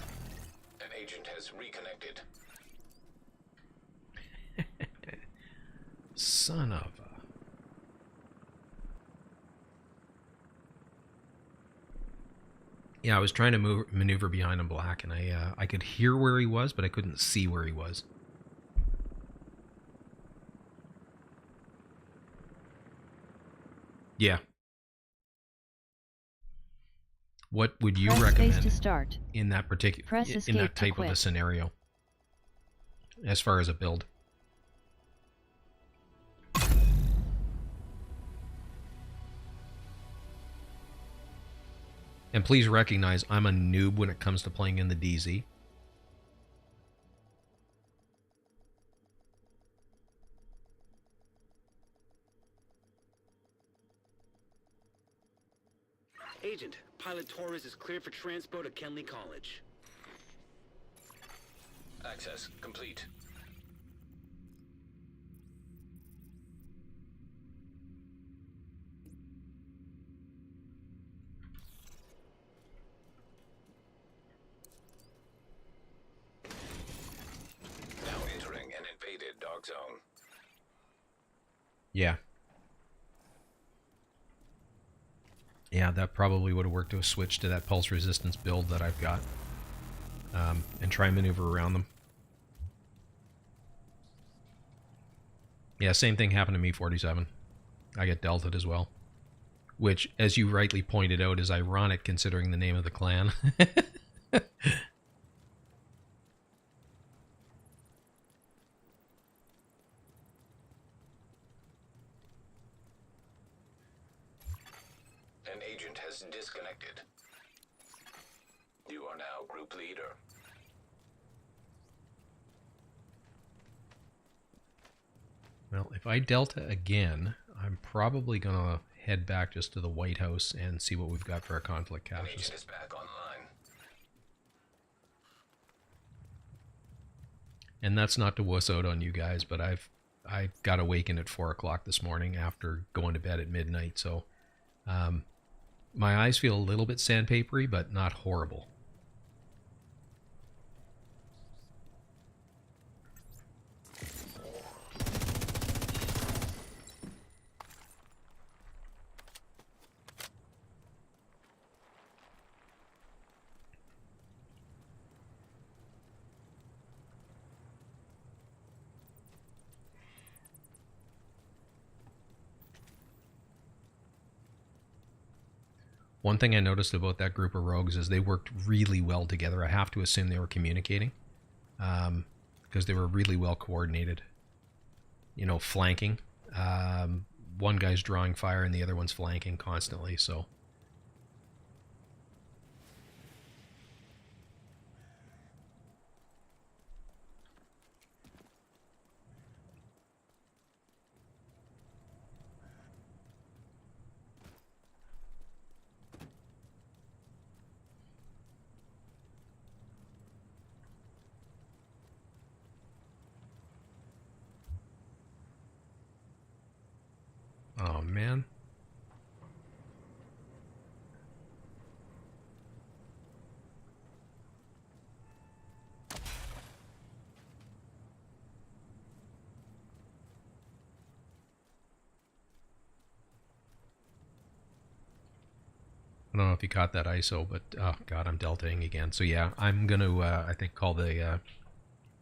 An agent has reconnected. Son of a... Yeah, I was trying to maneuver behind him black, and I could hear where he was, but I couldn't see where he was. Yeah. What would you Press recommend space to start. in that particular Press in escape that to type of a quit. scenario, as far as a build? And please recognize I'm a noob when it comes to playing in the DZ. Agent, Pilot Torres is cleared for transport at Kenley College. Access complete. Now entering an invaded dark zone. Yeah. Yeah, that probably would have worked to switch to that pulse resistance build that I've got. And try and maneuver around them. Yeah, same thing happened to me, 47. I get delted as well. Which, as you rightly pointed out, is ironic considering the name of the clan. An agent has disconnected. You are now group leader. Well, if I delta again, I'm probably going to head back just to the White House and see what we've got for our conflict An caches. agent is back online. And that's not to wuss out on you guys, but I got awakened at 4 o'clock this morning after going to bed at midnight, so my eyes feel a little bit sandpapery, but not horrible. One thing I noticed about that group of rogues is they worked really well together. I have to assume they were communicating, because they were really well coordinated. You know, flanking. One guy's drawing fire and the other one's flanking constantly, so... Oh, man. I don't know if you caught that ISO, but oh god, I'm deltaing again. So yeah, I'm gonna I think call the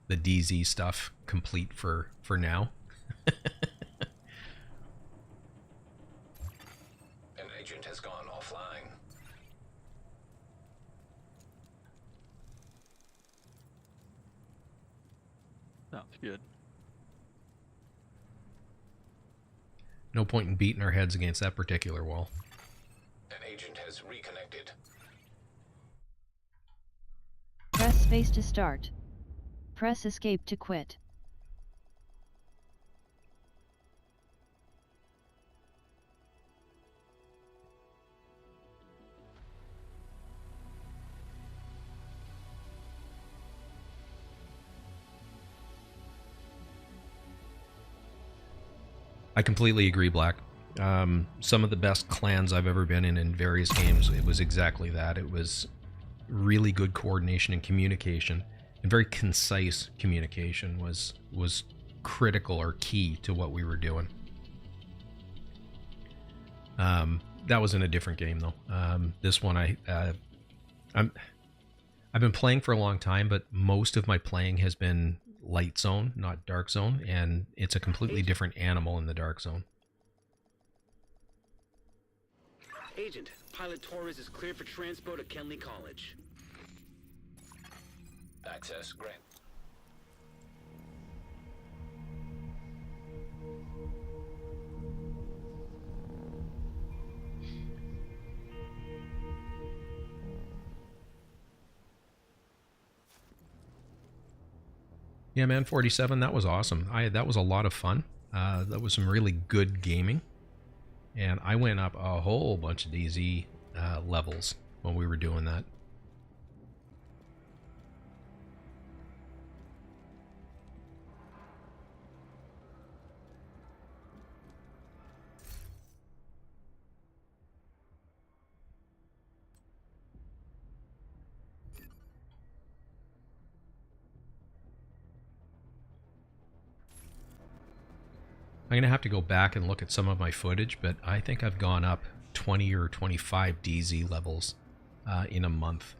DZ stuff complete for now. An agent has gone offline. Sounds good. No point in beating our heads against that particular wall. An agent has reconnected. Press space to start. Press escape to quit. I completely agree, Black. Some of the best clans I've ever been in various games, it was exactly that. It was really good coordination and communication, and very concise communication was critical or key to what we were doing. That was in a different game though. This one I've been playing for a long time, but most of my playing has been light zone, not dark zone, and it's a completely different animal in the dark zone. Agent, Pilot Torres is cleared for transport at Kenley College. Access grant. Yeah, man, 47, that was awesome. That was a lot of fun. That was some really good gaming. And I went up a whole bunch of DZ levels when we were doing that. I'm going to have to go back and look at some of my footage, but I think I've gone up 20 or 25 DZ levels in a month.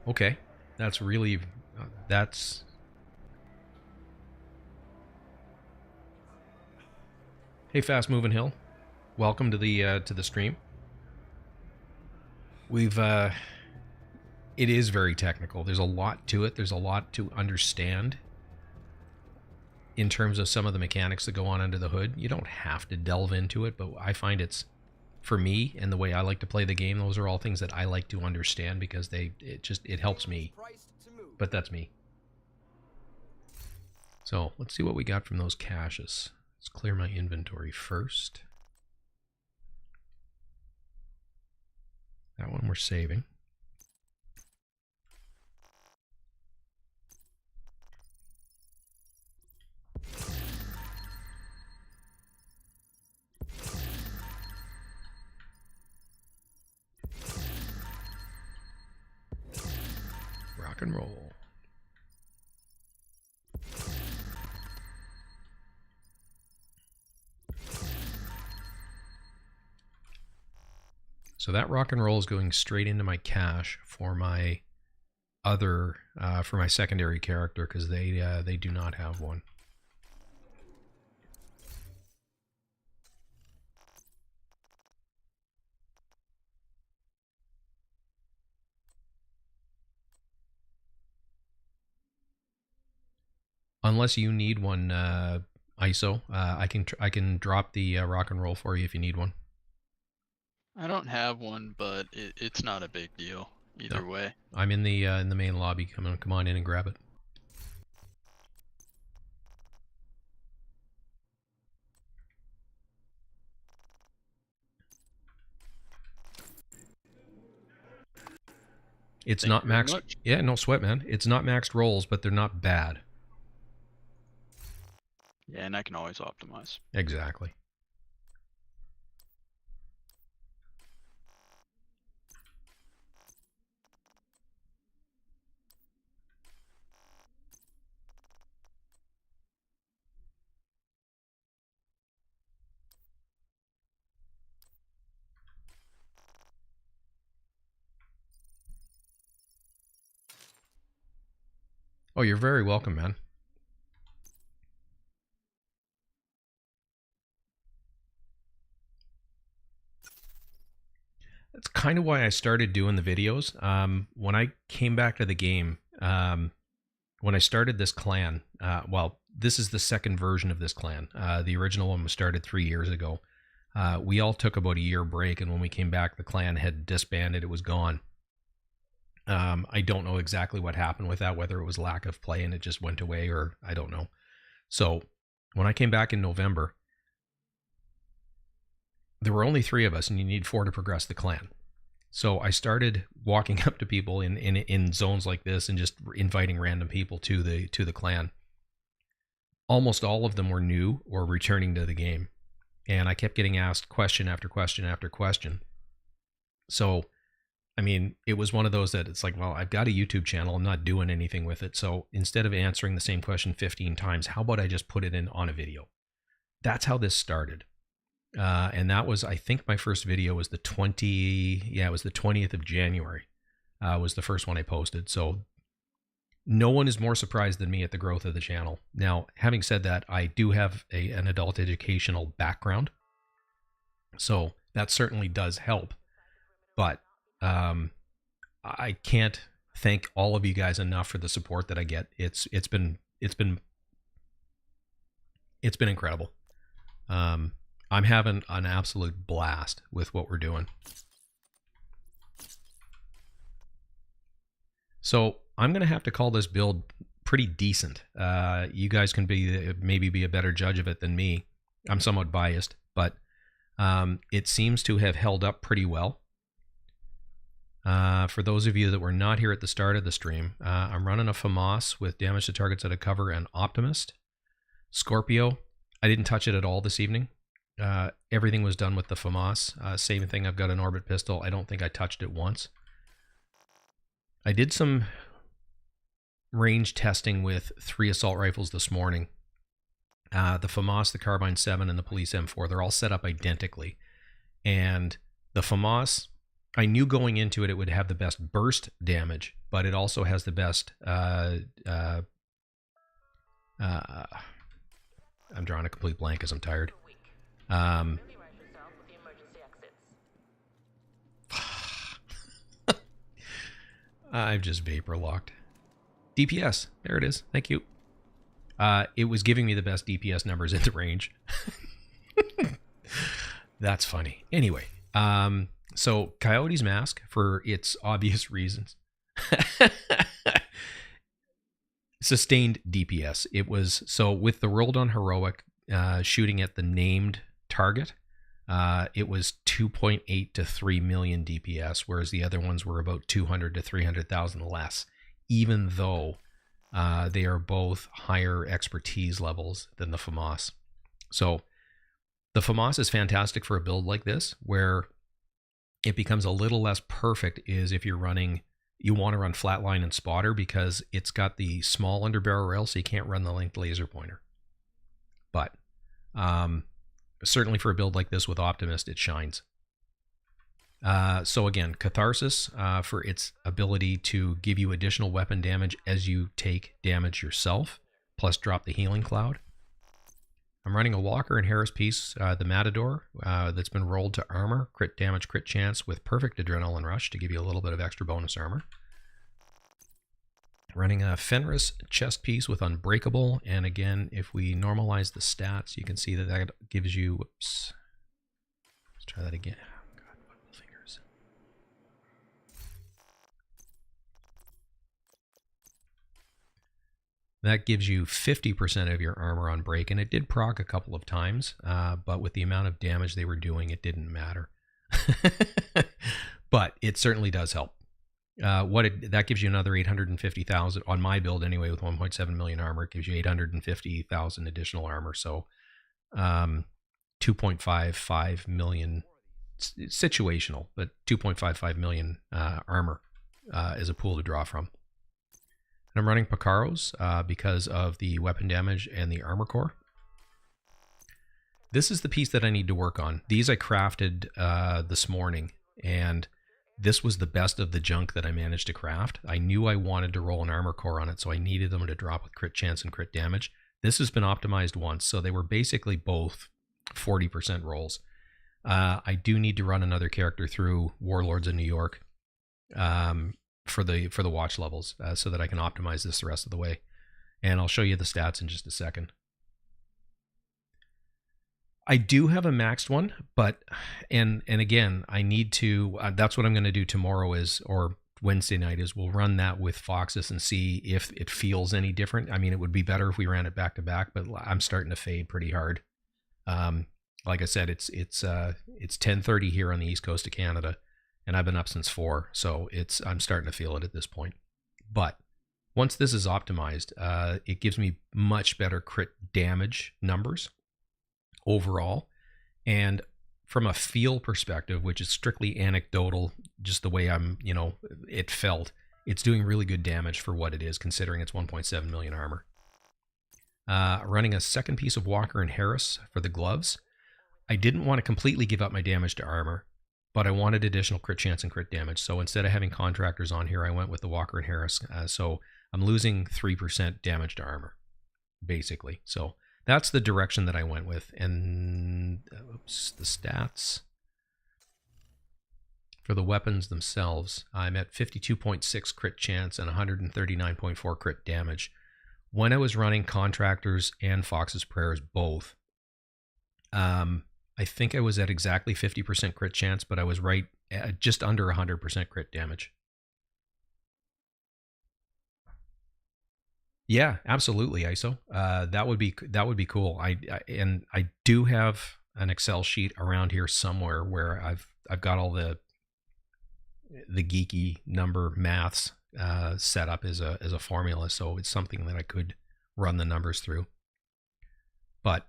Okay, that's really... that's... Hey, Fast Moving Hill. Welcome to the stream. We've... It is very technical. There's a lot to it. There's a lot to understand in terms of some of the mechanics that go on under the hood. You don't have to delve into it, but I find it's, for me and the way I like to play the game, those are all things that I like to understand because it helps me. But that's me. So let's see what we got from those caches. Let's clear my inventory first. That one we're saving. Rock and roll. So that rock and roll is going straight into my cache for my other, for my secondary character, because they do not have one. Unless you need one, ISO, I can drop the rock and roll for you if you need one. I don't have one, but it's not a big deal either way. I'm in the main lobby. Come on in and grab it. It's Thank not you very maxed. much. Yeah, no sweat, man. It's not maxed rolls, but they're not bad. Yeah, and I can always optimize. Exactly. Oh, you're very welcome, man. That's kind of why I started doing the videos. When I came back to the game, when I started this clan, well, this is the second version of this clan. The original one was started 3 years ago. We all took about a year break, and when we came back, the clan had disbanded. It was gone. I don't know exactly what happened with that, whether it was lack of play and it just went away, or I don't know. So when I came back in November, there were only 3 of us, and you need 4 to progress the clan. So I started walking up to people in zones like this and just inviting random people to the clan. Almost all of them were new or returning to the game. And I kept getting asked question after question after question. So, I mean, it was one of those that it's like, well, I've got a YouTube channel. I'm not doing anything with it. So instead of answering the same question 15 times, how about I just put it in on a video? That's how this started. And that was, I think my first video was the 20th of January was the first one I posted. So no one is more surprised than me at the growth of the channel. Now, having said that, I do have an adult educational background. So that certainly does help. But I can't thank all of you guys enough for the support that I get. It's been incredible. I'm having an absolute blast with what we're doing. So I'm going to have to call this build pretty decent. You guys can maybe be a better judge of it than me. I'm somewhat biased, but it seems to have held up pretty well. For those of you that were not here at the start of the stream, I'm running a FAMAS with damage to targets out of cover and Optimist. Scorpio, I didn't touch it at all this evening. Everything was done with the FAMAS. Same thing, I've got an orbit pistol. I don't think I touched it once. I did some range testing with 3 assault rifles this morning. The FAMAS, the Carbine 7, and the Police M4, they're all set up identically. And the FAMAS, I knew going into it, it would have the best burst damage, but it also has the best, I'm drawing a complete blank as I'm tired. I've just vapor locked. DPS, there it is. Thank you. It was giving me the best DPS numbers in the range. That's funny. Anyway, so Coyote's Mask, for its obvious reasons, sustained DPS. It was, so with the rolled on heroic, shooting at the named target, it was 2.8 to 3 million DPS, whereas the other ones were about 200 to 300,000 less, even though they are both higher expertise levels than the FAMAS. So the FAMAS is fantastic for a build like this, where it becomes a little less perfect is if you're running, you want to run flatline and spotter, because it's got the small underbarrel rail, so you can't run the linked laser pointer. But certainly for a build like this with Optimist, it shines. So again, Catharsis, for its ability to give you additional weapon damage as you take damage yourself, plus drop the healing cloud. I'm running a Walker and Harris piece, the Matador, that's been rolled to armor, crit damage, crit chance with perfect adrenaline rush to give you a little bit of extra bonus armor. Running a Fenris chest piece with Unbreakable, and again, if we normalize the stats, you can see that that gives you, whoops, let's try that again. Oh God, wiggle fingers. That gives you 50% of your armor on break, and it did proc a couple of times, but with the amount of damage they were doing, it didn't matter. But it certainly does help. That gives you another 850,000 on my build anyway, with 1.7 million armor. It gives you 850,000 additional armor. So 2.55 million situational, but 2.55 million armor is a pool to draw from. And I'm running Picaros because of the weapon damage and the armor core. This is the piece that I need to work on. These I crafted this morning, and this was the best of the junk that I managed to craft. I knew I wanted to roll an armor core on it, so I needed them to drop with crit chance and crit damage. This has been optimized once, so they were basically both 40% rolls. I do need to run another character through Warlords of New York for the watch levels, so that I can optimize this the rest of the way. And I'll show you the stats in just a second. I do have a maxed one, but, and again, I need to, that's what I'm going to do tomorrow or Wednesday night is we'll run that with Foxus and see if it feels any different. I mean, it would be better if we ran it back to back, but I'm starting to fade pretty hard. Like I said, it's 10:30 here on the East Coast of Canada, and I've been up since 4, so I'm starting to feel it at this point. But once this is optimized, it gives me much better crit damage numbers overall. And from a feel perspective, which is strictly anecdotal, just the way it felt, it's doing really good damage for what it is, considering it's 1.7 million armor. Running a second piece of Walker and Harris for the gloves. I didn't want to completely give up my damage to armor, but I wanted additional crit chance and crit damage. So instead of having contractors on here, I went with the Walker and Harris. So I'm losing 3% damage to armor, basically. So that's the direction that I went with. And oops, the stats for the weapons themselves, I'm at 52.6 crit chance and 139.4 crit damage. When I was running contractors and Fox's Prayers both, I think I was at exactly 50% crit chance, but I was right at just under 100% crit damage. Yeah, absolutely, ISO. That would be cool. I do have an Excel sheet around here somewhere where I've got all the geeky number maths set up as a formula, so it's something that I could run the numbers through. But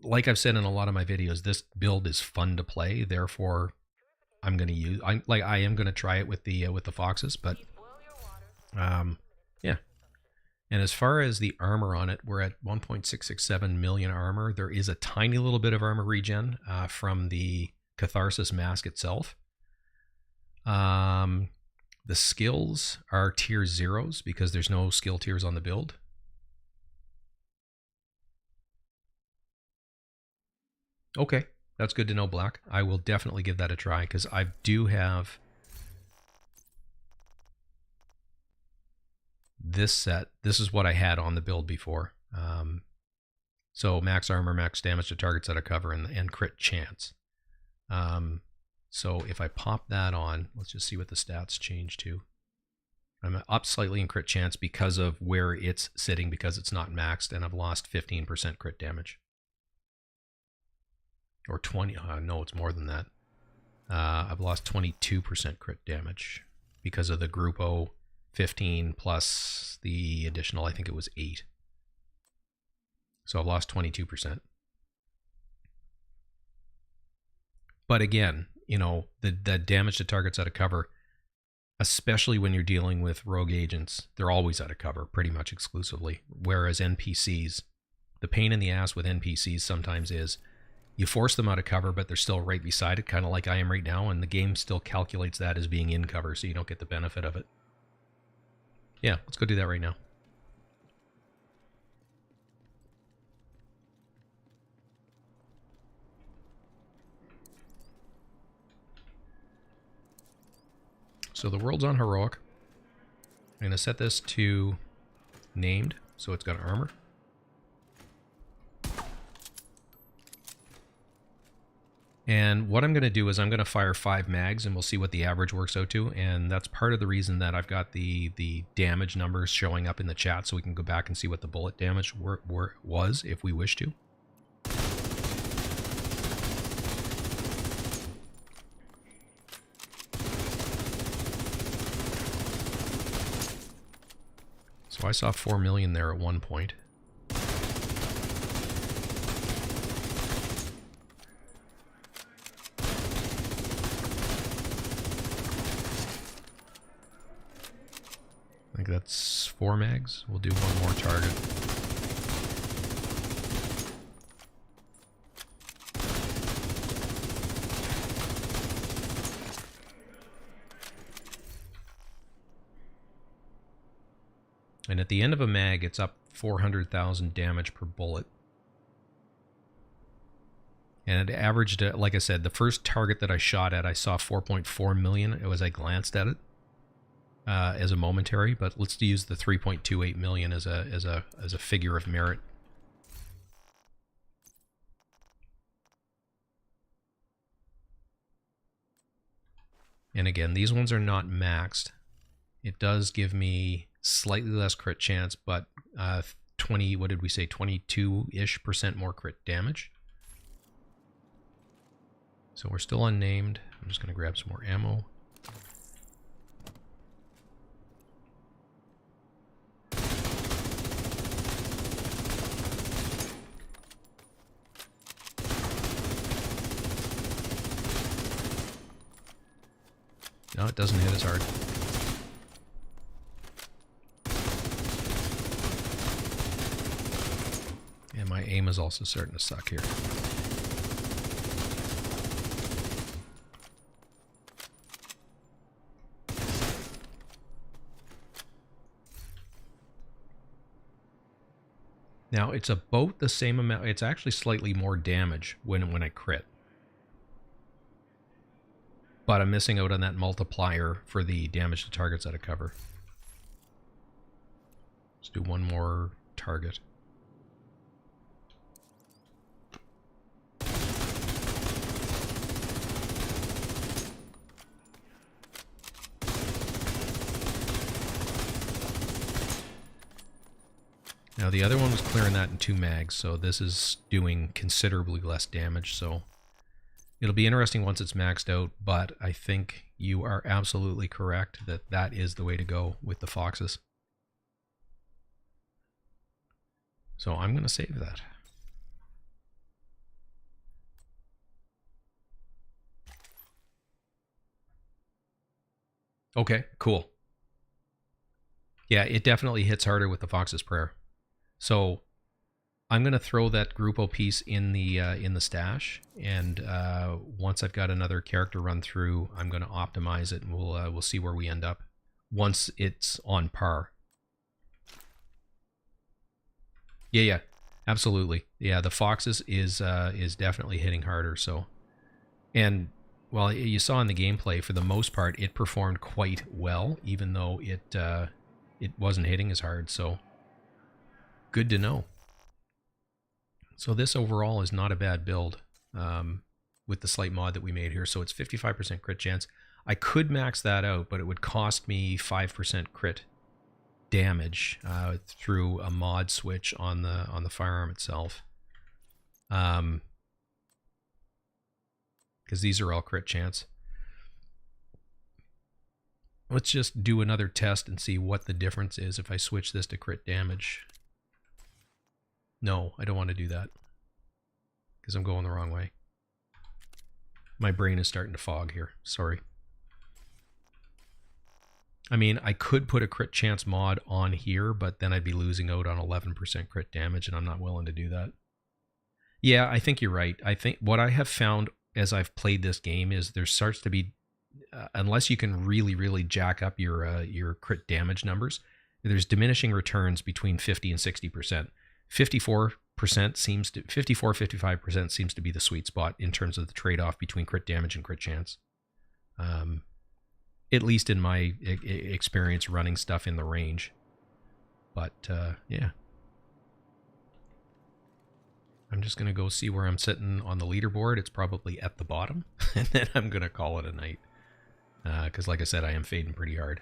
like I've said in a lot of my videos, this build is fun to play. Therefore, I am going to try it with the Foxes. But yeah. And as far as the armor on it, we're at 1.667 million armor. There is a tiny little bit of armor regen from the Catharsis mask itself. The skills are tier 0s because there's no skill tiers on the build. Okay, that's good to know, Black. I will definitely give that a try because I do have this set. This is what I had on the build before. So max armor, max damage to targets out of cover, and crit chance. So if I pop that on, let's just see what the stats change to. I'm up slightly in crit chance because of where it's sitting, because it's not maxed, and I've lost 15% crit damage. Or 20, no, it's more than that. I've lost 22% crit damage because of the Group O 15 plus the additional, I think it was 8. So I've lost 22%. But again, the damage to targets out of cover, especially when you're dealing with rogue agents, they're always out of cover, pretty much exclusively. Whereas NPCs, the pain in the ass with NPCs sometimes is you force them out of cover, but they're still right beside it, kind of like I am right now, and the game still calculates that as being in cover, so you don't get the benefit of it. Yeah, let's go do that right now. So the world's on heroic. I'm going to set this to named, so it's got armor. And what I'm going to do is I'm going to fire 5 mags, and we'll see what the average works out to. And that's part of the reason that I've got the damage numbers showing up in the chat, so we can go back and see what the bullet damage was if we wish to. So I saw 4 million there at one point. I think that's 4 mags. We'll do one more target. And at the end of a mag, it's up 400,000 damage per bullet. And it averaged, like I said, the first target that I shot at, I saw 4.4 million as I glanced at it as a momentary. But let's use the 3.28 million as a figure of merit. And again, these ones are not maxed. It does give me slightly less crit chance, but 20, what did we say, 22-ish% more crit damage. So we're still unnamed. I'm just going to grab some more ammo. No, it doesn't hit as hard. And my aim is also starting to suck here. Now, it's about the same amount. It's actually slightly more damage when I crit. But I'm missing out on that multiplier for the damage to targets out of cover. Let's do one more target. Now the other one was clearing that in 2 mags, so this is doing considerably less damage, so it'll be interesting once it's maxed out, but I think you are absolutely correct that that is the way to go with the Foxes. So I'm going to save that. Okay, cool. Yeah, it definitely hits harder with the Fox's Prayer. So I'm going to throw that Grupo piece in the stash, and once I've got another character run through, I'm going to optimize it, and we'll see where we end up once it's on par. Yeah, absolutely. Yeah, the Foxes is definitely hitting harder. So, and well, you saw in the gameplay, for the most part, it performed quite well, even though it wasn't hitting as hard. So, good to know. So this overall is not a bad build with the slight mod that we made here. So it's 55% crit chance. I could max that out, but it would cost me 5% crit damage through a mod switch on the firearm itself. Because these are all crit chance. Let's just do another test and see what the difference is if I switch this to crit damage. No, I don't want to do that because I'm going the wrong way. My brain is starting to fog here. Sorry. I mean, I could put a crit chance mod on here, but then I'd be losing out on 11% crit damage, and I'm not willing to do that. Yeah, I think you're right. I think what I have found as I've played this game is there starts to be, unless you can really, really jack up your crit damage numbers, there's diminishing returns between 50 and 60%. 55% seems to be the sweet spot in terms of the trade-off between crit damage and crit chance. At least in my experience running stuff in the range. But yeah. I'm just going to go see where I'm sitting on the leaderboard. It's probably at the bottom. And then I'm going to call it a night. Because like I said, I am fading pretty hard.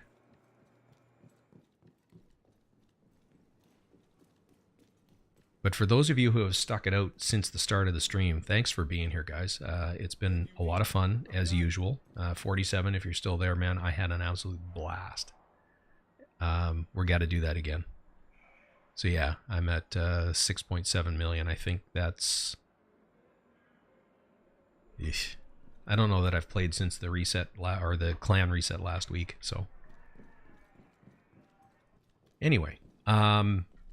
But for those of you who have stuck it out since the start of the stream, thanks for being here, guys. It's been a lot of fun, as usual. 47, if you're still there, man, I had an absolute blast. We're got to do that again. So yeah, I'm at 6.7 million. I think that's... Eesh. I don't know that I've played since the reset, or the clan reset last week, so... Anyway,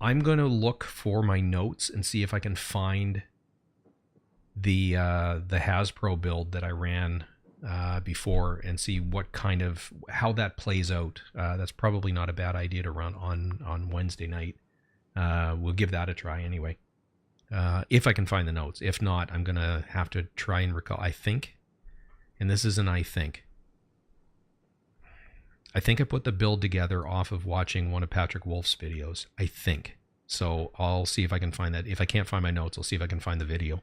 I'm going to look for my notes and see if I can find the Hasbro build that I ran before and see what kind of, how that plays out. That's probably not a bad idea to run on Wednesday night. We'll give that a try anyway. If I can find the notes. If not, I'm going to have to try and recall. I think, and this is an I think I put the build together off of watching one of Patrick Wolf's videos. I think. So I'll see if I can find that. If I can't find my notes, I'll see if I can find the video.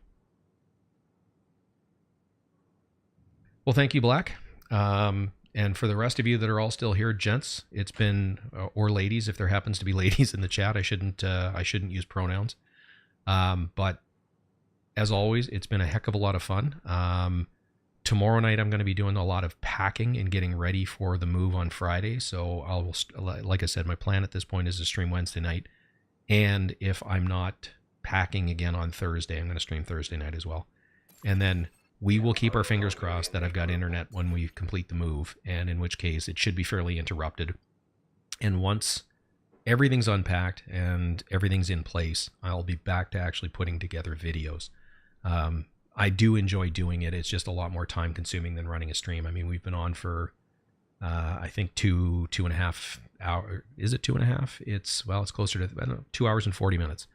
Well, thank you, Black. And for the rest of you that are all still here, gents, it's been, or ladies, if there happens to be ladies in the chat, I shouldn't use pronouns. But as always, it's been a heck of a lot of fun. Tomorrow night I'm going to be doing a lot of packing and getting ready for the move on Friday. So like I said, my plan at this point is to stream Wednesday night. And if I'm not packing again on Thursday, I'm going to stream Thursday night as well. And then we will keep our fingers crossed that I've got internet when we complete the move, and in which case it should be fairly interrupted. And once everything's unpacked and everything's in place, I'll be back to actually putting together videos. I do enjoy doing it. It's just a lot more time consuming than running a stream. I mean, we've been on for, I think 2.5 hours. Is it 2.5? It's closer to, I don't know, 2 hours and 40 minutes.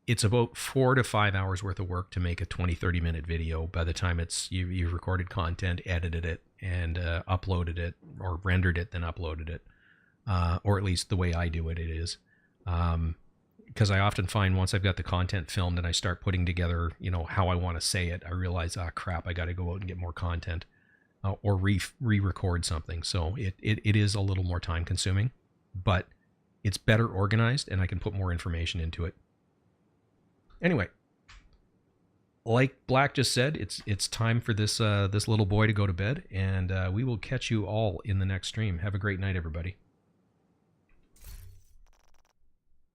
It's about 4 to 5 hours worth of work to make a 20-30 minute video. By the time you've recorded content, edited it, and uploaded it, or rendered it, then uploaded it, or at least the way I do it, it is. Because I often find once I've got the content filmed and I start putting together, how I want to say it, I realize, crap, I got to go out and get more content, or re-record something. So it is a little more time consuming, but it's better organized and I can put more information into it. Anyway, like Black just said, it's time for this little boy to go to bed, and we will catch you all in the next stream. Have a great night, everybody.